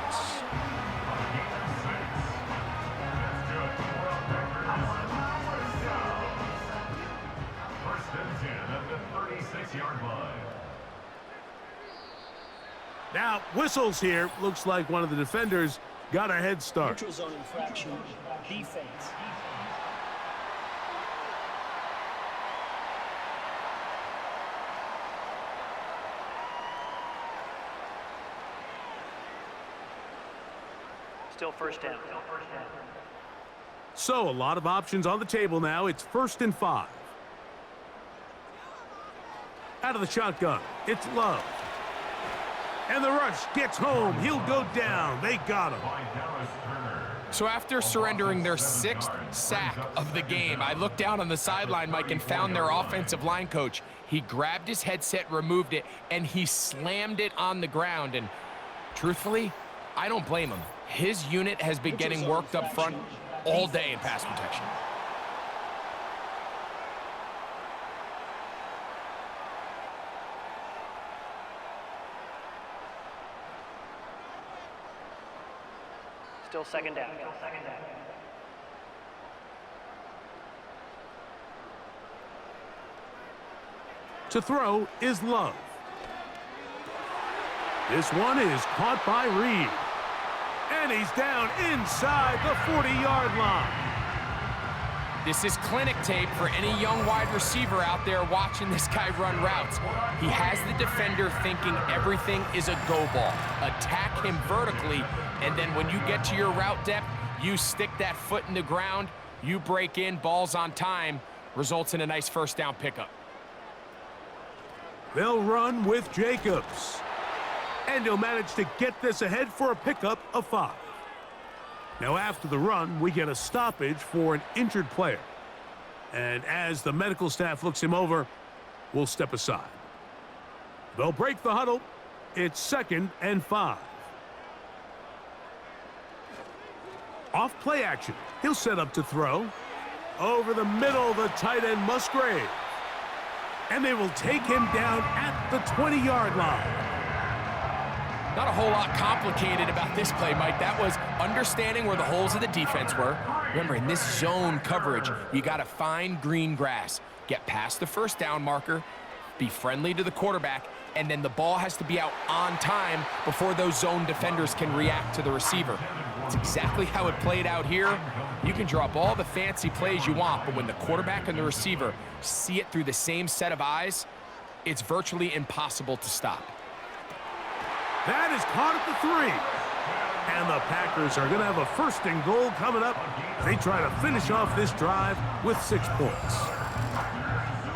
Now, whistles here. Looks like one of the defenders got a head start. Neutral zone infraction, defense. Still first down. So, a lot of options on the table now. It's 1st and 5. Out of the shotgun, it's Love. And the rush gets home. He'll go down. They got him. So after surrendering their 6th sack of the game, I looked down on the sideline, Mike, and found their offensive line coach. He grabbed his headset, removed it, and he slammed it on the ground. And truthfully, I don't blame him. His unit has been getting worked up front all day in pass protection. Still second down. To throw is Love. This one is caught by Reed. And he's down inside the 40-yard line. This is clinic tape for any young wide receiver out there watching this guy run routes. He has the defender thinking everything is a go ball. Attack him vertically, and then when you get to your route depth, you stick that foot in the ground, you break in, balls on time, results in a nice first down pickup. They'll run with Jacobs. And he'll manage to get this ahead for a pickup of 5. Now, after the run, we get a stoppage for an injured player. And as the medical staff looks him over, we'll step aside. They'll break the huddle. It's 2nd and 5. Off play action. He'll set up to throw. Over the middle, the tight end Musgrave. And they will take him down at the 20-yard line. Not a whole lot complicated about this play, Mike. That was understanding where the holes of the defense were. Remember, in this zone coverage, you got to find green grass, get past the first down marker, be friendly to the quarterback, and then the ball has to be out on time before those zone defenders can react to the receiver. That's exactly how it played out here. You can draw up all the fancy plays you want, but when the quarterback and the receiver see it through the same set of eyes, it's virtually impossible to stop. That is caught at the 3. And the Packers are going to have a 1st and goal coming up. They try to finish off this drive with 6 points.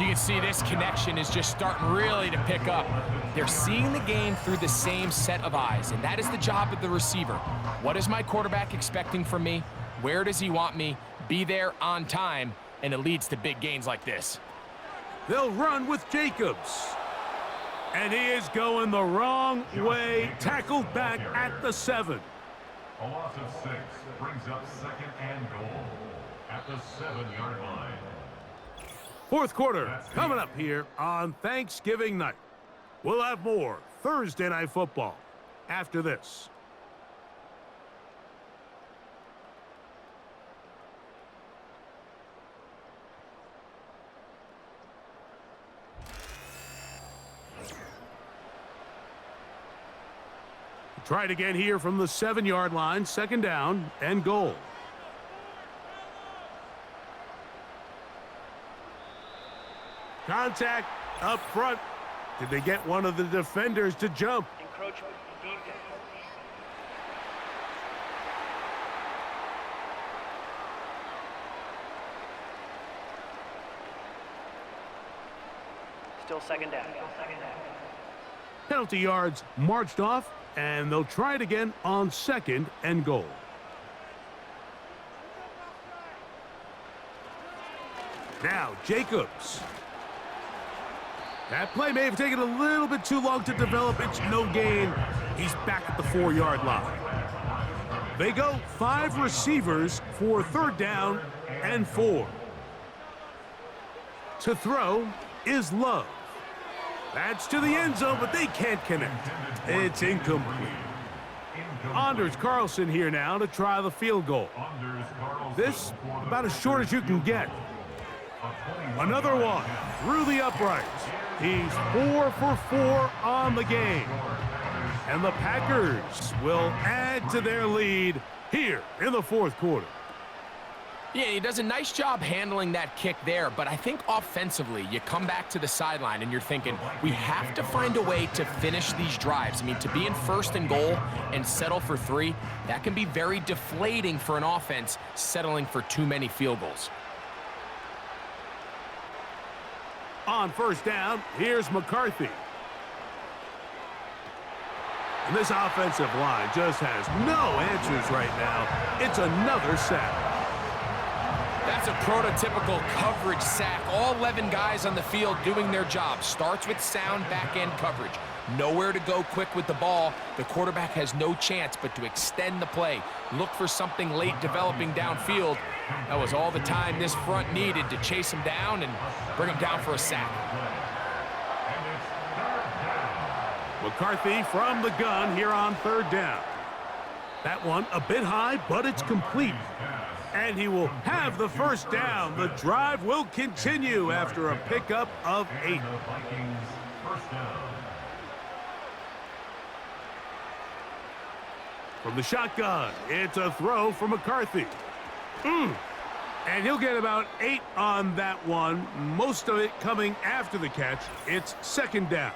You can see this connection is just starting really to pick up. They're seeing the game through the same set of eyes, and that is the job of the receiver. What is my quarterback expecting from me? Where does he want me? Be there on time, and it leads to big gains like this. They'll run with Jacobs. And he is going the wrong way. Tackled back at the 7. A loss of 6 brings up 2nd and goal at the 7-yard line. 4th quarter coming up here on Thanksgiving night. We'll have more Thursday Night Football after this. Try it again here from the 7-yard line, 2nd down and goal. Contact up front. Did they get one of the defenders to jump? Encroachment. Defense. Still 2nd down. Penalty yards marched off, and they'll try it again on 2nd and goal. Now, Jacobs. That play may have taken a little bit too long to develop. It's no gain. He's back at the 4-yard line. They go 5 receivers for 3rd down and 4. To throw is Love. That's to the end zone, but they can't connect. It's incomplete. Anders Carlson here now to try the field goal. This about as short as you can get. Another one through the uprights. He's 4 for 4 on the game. And the Packers will add to their lead here in the 4th quarter. Yeah, he does a nice job handling that kick there, but I think offensively, you come back to the sideline and you're thinking, we have to find a way to finish these drives. I mean, to be in 1st and goal and settle for 3, that can be very deflating for an offense settling for too many field goals. On 1st down, here's McCarthy. And this offensive line just has no answers right now. It's another sack. That's a prototypical coverage sack. All 11 guys on the field doing their job. Starts with sound back-end coverage. Nowhere to go quick with the ball. The quarterback has no chance but to extend the play. Look for something late developing downfield. That was all the time this front needed to chase him down and bring him down for a sack. McCarthy from the gun here on 3rd down. That one a bit high, but it's complete. And he will have the 1st down. The drive will continue after a pickup of 8. From the shotgun, it's a throw for McCarthy. And he'll get about 8 on that one, most of it coming after the catch. It's 2nd down.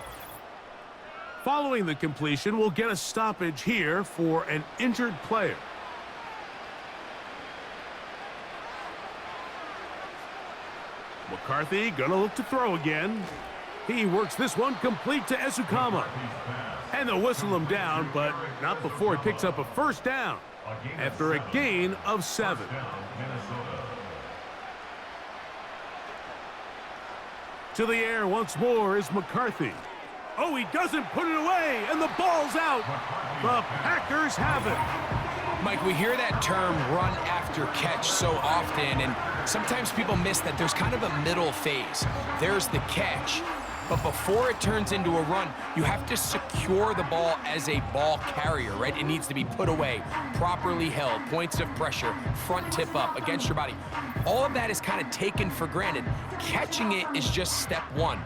Following the completion, we'll get a stoppage here for an injured player. McCarthy gonna look to throw again. He works this one complete to Esukama. And they'll whistle him down, but not before he picks up a 1st down after a gain of 7. To the air once more is McCarthy. Oh, he doesn't put it away, and the ball's out. The Packers have it. Mike, we hear that term run after catch so often, and sometimes people miss that there's kind of a middle phase. There's the catch, but before it turns into a run, you have to secure the ball as a ball carrier, right? It needs to be put away, properly held, points of pressure, front tip up against your body. All of that is kind of taken for granted. Catching it is just step 1.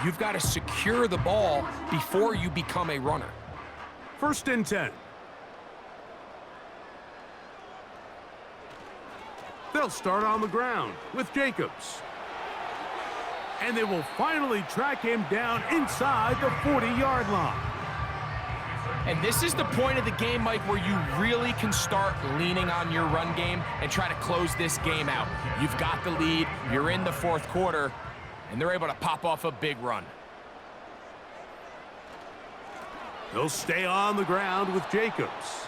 You've got to secure the ball before you become a runner. 1st and 10. They'll start on the ground with Jacobs. And they will finally track him down inside the 40-yard line. And this is the point of the game, Mike, where you really can start leaning on your run game and try to close this game out. You've got the lead, you're in the 4th quarter, and they're able to pop off a big run. They'll stay on the ground with Jacobs.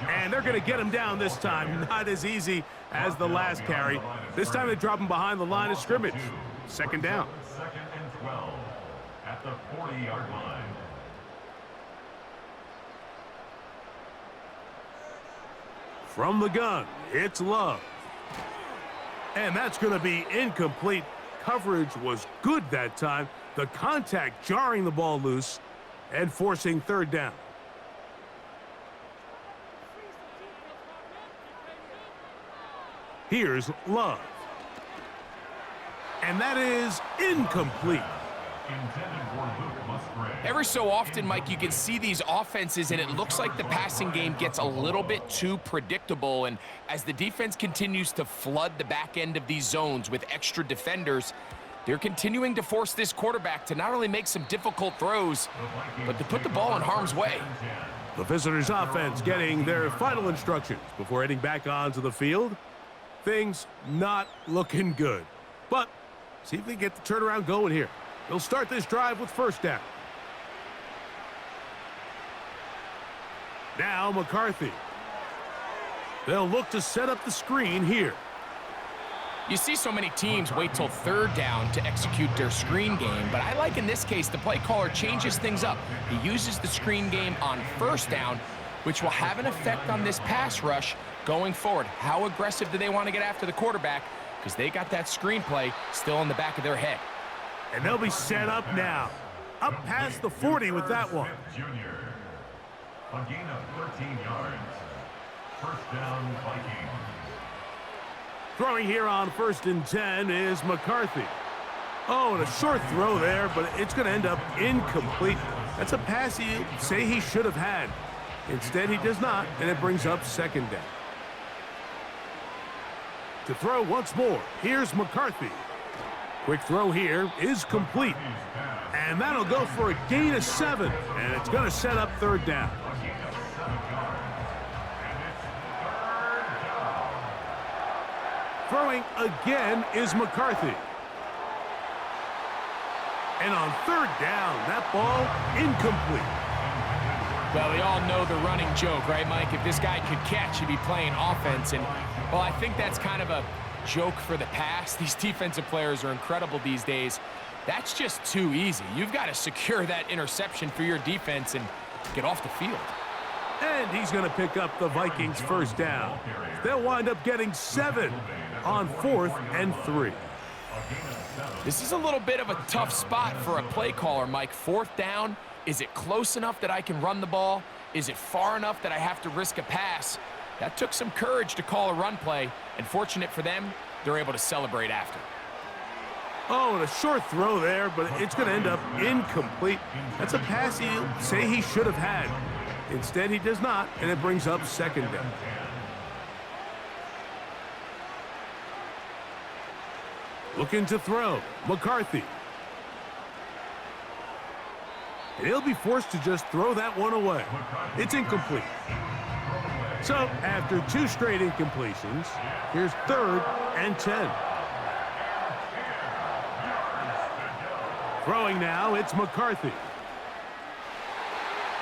And they're going to get him down this time. Not as easy as the last carry. This time they drop him behind the line of scrimmage. 2nd down. 2nd and 12 at the 40-yard line. From the gun, it's Love. And that's going to be incomplete. Coverage was good that time. The contact jarring the ball loose and forcing 3rd down. Here's Love. And that is incomplete. Intended for Luke Musgrave. Every so often, Mike, you can see these offenses, and it looks like the passing game gets a little bit too predictable. And as the defense continues to flood the back end of these zones with extra defenders, they're continuing to force this quarterback to not only make some difficult throws, but to put the ball in harm's way. The visitors' offense getting their final instructions before heading back onto the field. Things not looking good. But see if they get the turnaround going here. They'll start this drive with first down. Now McCarthy. They'll look to set up the screen here. You see so many teams wait till third down to execute their screen game, but I like in this case the play caller changes things up. He uses the screen game on first down, which will have an effect on this pass rush going forward. How aggressive do they want to get after the quarterback? Because they got that screen play still in the back of their head. And they'll be set up now. Up past the 40 with that one. Junior. A gain of 13 yards. First down, Vikings. Throwing here on 1st and 10 is McCarthy. Oh, and a short throw there, but it's going to end up incomplete. That's a pass he'd say he should have had. Instead, he does not, and it brings up second down. To throw once more, here's McCarthy. Quick throw here is complete. And that'll go for a gain of 7, and it's going to set up third down. Throwing again is McCarthy. And on third down, that ball incomplete. Well, we all know the running joke, right, Mike? If this guy could catch, he'd be playing offense. And, well, I think that's kind of a joke for the past. These defensive players are incredible these days. That's just too easy. You've got to secure that interception for your defense and get off the field. And he's going to pick up the Vikings first down. They'll wind up getting 7 on 4th and 3. This is a little bit of a tough spot for a play caller, Mike. 4th down, is it close enough that I can run the ball? Is it far enough that I have to risk a pass? That took some courage to call a run play, and fortunate for them, they're able to celebrate after. Oh, and a short throw there, but it's going to end up incomplete. That's a pass he'll say he should have had. Instead, he does not, and it brings up second down. Looking to throw, McCarthy. He'll be forced to just throw that one away. It's incomplete. So, after 2 straight incompletions, here's 3rd and 10. Throwing now, it's McCarthy.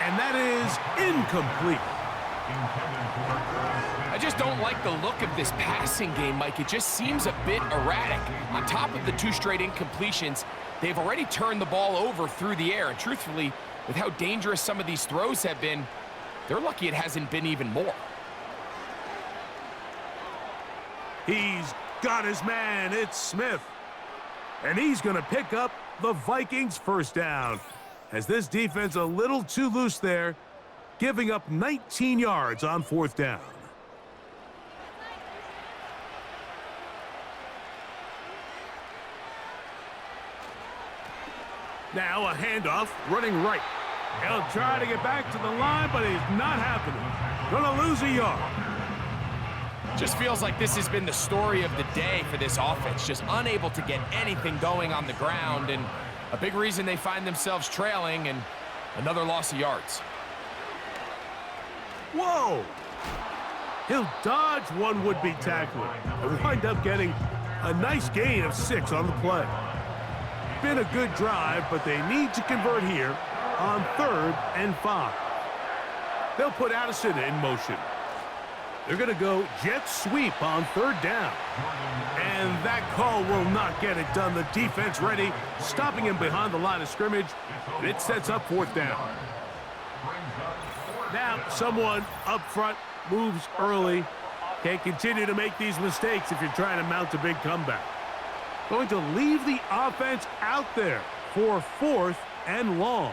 And that is incomplete. I just don't like the look of this passing game, Mike. It just seems a bit erratic. On top of the 2 straight incompletions, they've already turned the ball over through the air. And truthfully, with how dangerous some of these throws have been, they're lucky it hasn't been even more. He's got his man. It's Smith. And he's going to pick up the Vikings first down. As this defense a little too loose there, giving up 19 yards on 4th down. Now a handoff, running right. He'll try to get back to the line, but it's not happening. Gonna lose a yard. Just feels like this has been the story of the day for this offense. Just unable to get anything going on the ground, and a big reason they find themselves trailing, and another loss of yards. Whoa! He'll dodge one would-be tackler and wind up getting a nice gain of 6 on the play. Been a good drive, but they need to convert here on 3rd and 5. They'll put Addison in motion. They're going to go jet sweep on 3rd down. And that call will not get it done. The defense ready, stopping him behind the line of scrimmage. And it sets up 4th down. Now, someone up front moves early. Can't continue to make these mistakes if you're trying to mount a big comeback. Going to leave the offense out there for 4th and long.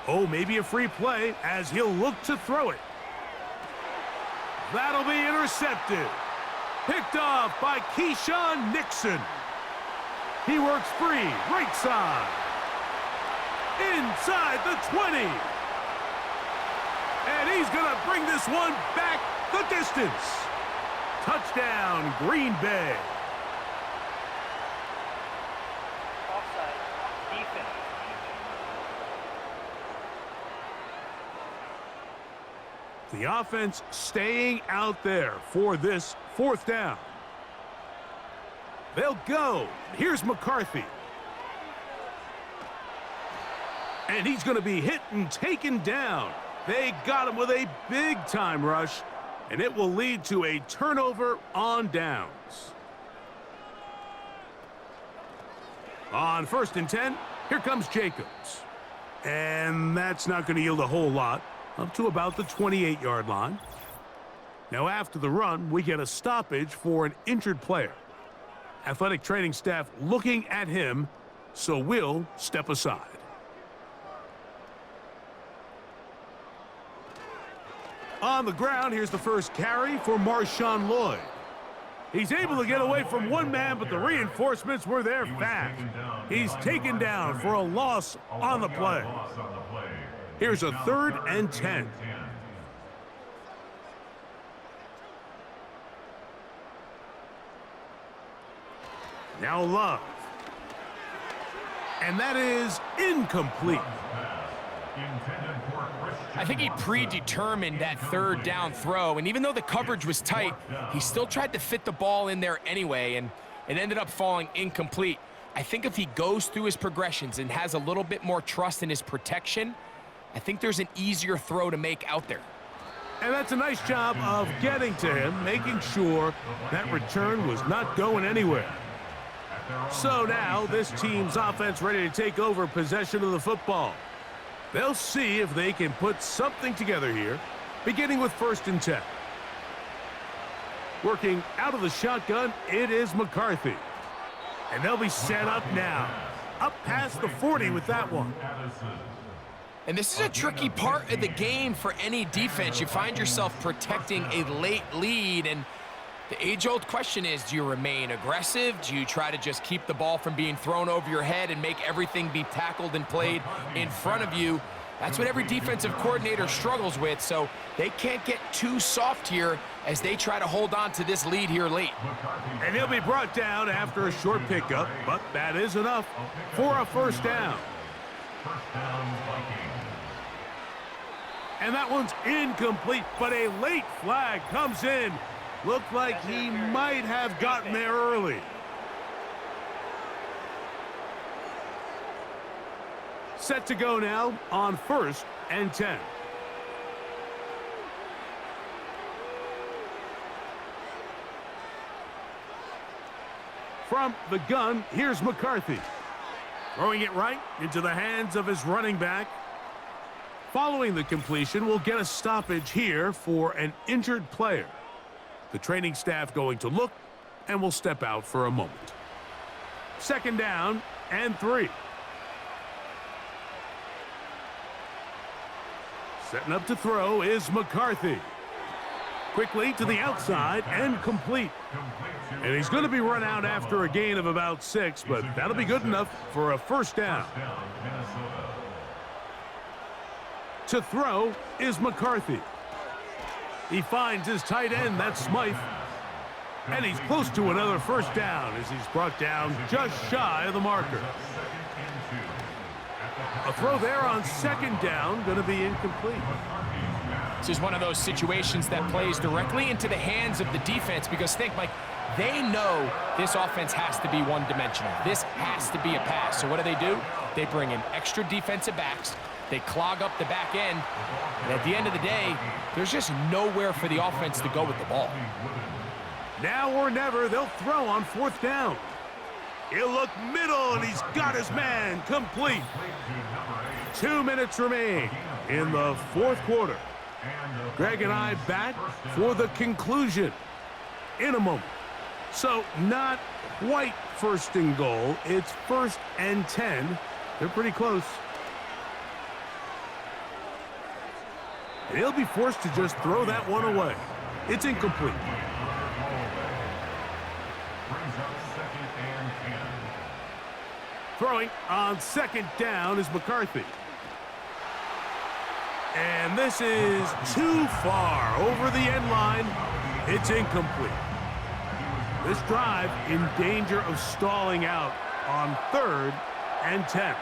Oh, maybe a free play as he'll look to throw it. That'll be intercepted. Picked off by Keyshawn Nixon. He works free, right side. Inside the 20. And he's going to bring this one back the distance. Touchdown, Green Bay. Offside. Defense. The offense staying out there for this 4th down. They'll go. Here's McCarthy. And he's going to be hit and taken down. They got him with a big-time rush, and it will lead to a turnover on downs. On 1st and 10, here comes Jacobs. And that's not going to yield a whole lot, up to about the 28-yard line. Now, after the run, we get a stoppage for an injured player. Athletic training staff looking at him, so we'll step aside. On the ground, here's the first carry for Marshawn Lloyd. He's able to get away from one man, but the reinforcements were there fast. He's taken down for a loss on the play. Here's a 3rd and 10. Now Love. And that is incomplete. I think he predetermined that 3rd down throw, and even though the coverage was tight, he still tried to fit the ball in there anyway, and it ended up falling incomplete. I think if he goes through his progressions and has a little bit more trust in his protection, I think there's an easier throw to make out there. And that's a nice job of getting to him, making sure that return was not going anywhere. So now this team's offense ready to take over possession of the football. They'll see if they can put something together here, beginning with 1st and 10. Working out of the shotgun, it is McCarthy. And they'll be set up now. Up past the 40 with that one. And this is a tricky part of the game for any defense. You find yourself protecting a late lead, and the age-old question is, do you remain aggressive? Do you try to just keep the ball from being thrown over your head and make everything be tackled and played in front of you? That's what every defensive coordinator struggles with, so they can't get too soft here as they try to hold on to this lead here late. And he'll be brought down after a short pickup, but that is enough for a 1st down. And that one's incomplete, but a late flag comes in. Looked like he might have gotten there early. Set to go now on 1st and 10. From the gun, here's McCarthy. Throwing it right into the hands of his running back. Following the completion, we'll get a stoppage here for an injured player. The training staff going to look, and will step out for a moment. 2nd down and 3. Setting up to throw is McCarthy. Quickly to the outside and complete. And he's going to be run out after a gain of about 6, but that'll be good enough for a 1st down. To throw is McCarthy. He finds his tight end, that's Smythe. And he's close to another 1st down as he's brought down just shy of the marker. A throw there on 2nd down, going to be incomplete. This is one of those situations that plays directly into the hands of the defense because think, Mike, they know this offense has to be one-dimensional. This has to be a pass. So what do? They bring in extra defensive backs. They clog up the back end, and at the end of the day, there's just nowhere for the offense to go with the ball. Now or never, they'll throw on 4th down. He'll look middle, and he's got his man complete. 2 minutes remain in the 4th quarter. Greg and I back for the conclusion in a moment. So not quite 1st and goal. It's 1st and 10. They're pretty close. And he'll be forced to just throw that one away. It's incomplete. Brings up 2nd and 10. Throwing on second down is McCarthy. And this is too far over the end line. It's incomplete. This drive in danger of stalling out on 3rd and 10.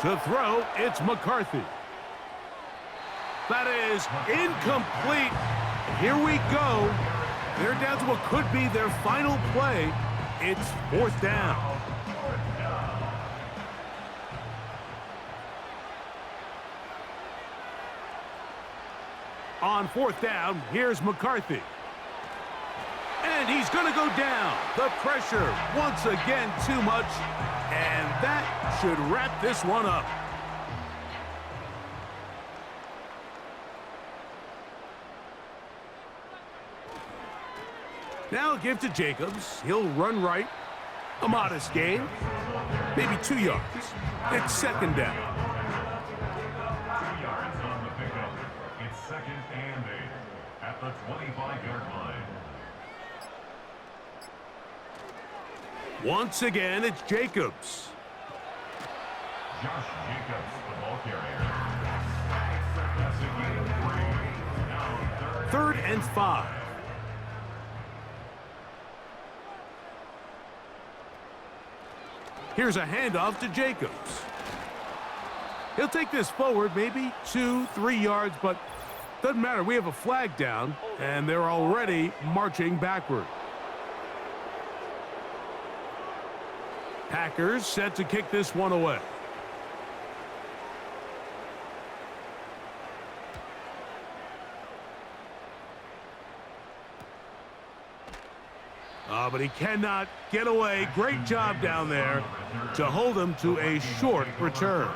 To throw, it's McCarthy. That is incomplete. Here we go. They're down to what could be their final play. It's 4th down. On 4th down, here's McCarthy. And he's going to go down. The pressure, once again, too much. And that should wrap this one up. Now give to Jacobs. He'll run right. A modest gain. Maybe 2 yards. It's 2nd down. 2 yards on the pickup. It's 2nd and 8 at the 25-yard line. Once again, it's Jacobs. Josh Jacobs, the ball carrier. That's a gain of 3. Now 3rd and 5. Here's a handoff to Jacobs. He'll take this forward maybe 2-3 yards, but doesn't matter. We have a flag down, and they're already marching backward. Packers set to kick this one away. But he cannot get away. Great job down there to hold him to a short return.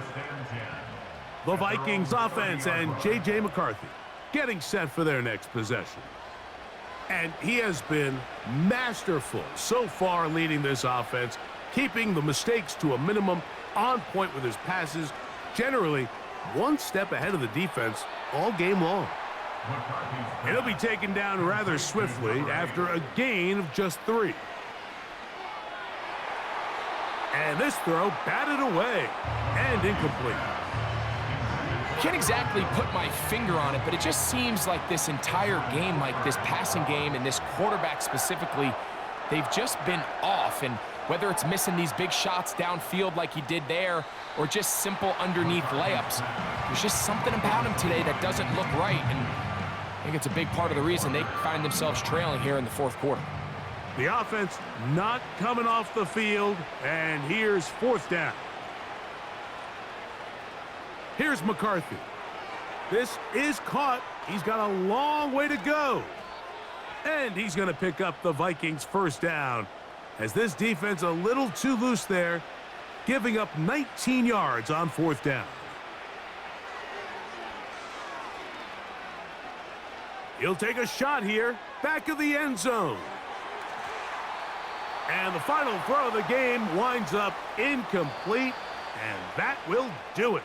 The Vikings offense and J.J. McCarthy getting set for their next possession. And he has been masterful so far leading this offense, keeping the mistakes to a minimum, on point with his passes, generally one step ahead of the defense all game long. And he'll be taken down rather swiftly after a gain of just 3. And this throw batted away and incomplete. Can't exactly put my finger on it, but it just seems like this entire game, like this passing game and this quarterback specifically, they've just been off. And whether it's missing these big shots downfield like he did there or just simple underneath layups, there's just something about him today that doesn't look right. And I think it's a big part of the reason they find themselves trailing here in the 4th quarter. The offense not coming off the field, and here's 4th down. Here's McCarthy. This is caught. He's got a long way to go. And he's going to pick up the Vikings' 1st down, as this defense a little too loose there, giving up 19 yards on 4th down. He'll take a shot here, back of the end zone. And the final throw of the game winds up incomplete, and that will do it.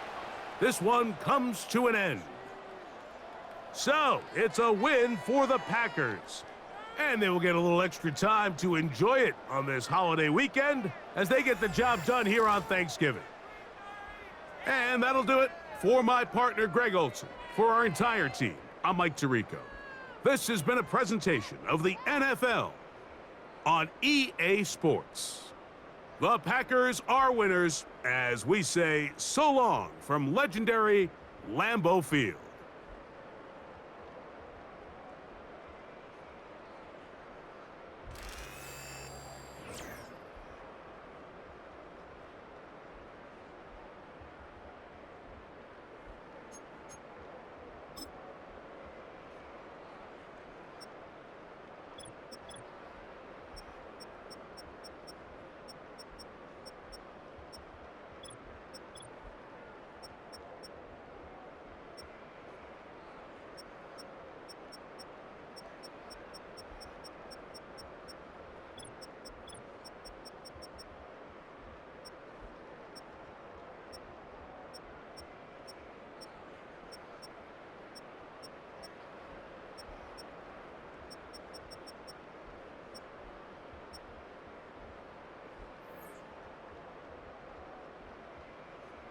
This one comes to an end. So, it's a win for the Packers. And they will get a little extra time to enjoy it on this holiday weekend as they get the job done here on Thanksgiving. And that'll do it for my partner, Greg Olson. For our entire team, I'm Mike Tirico. This has been a presentation of the NFL on EA Sports. The Packers are winners as we say so long from legendary Lambeau Field.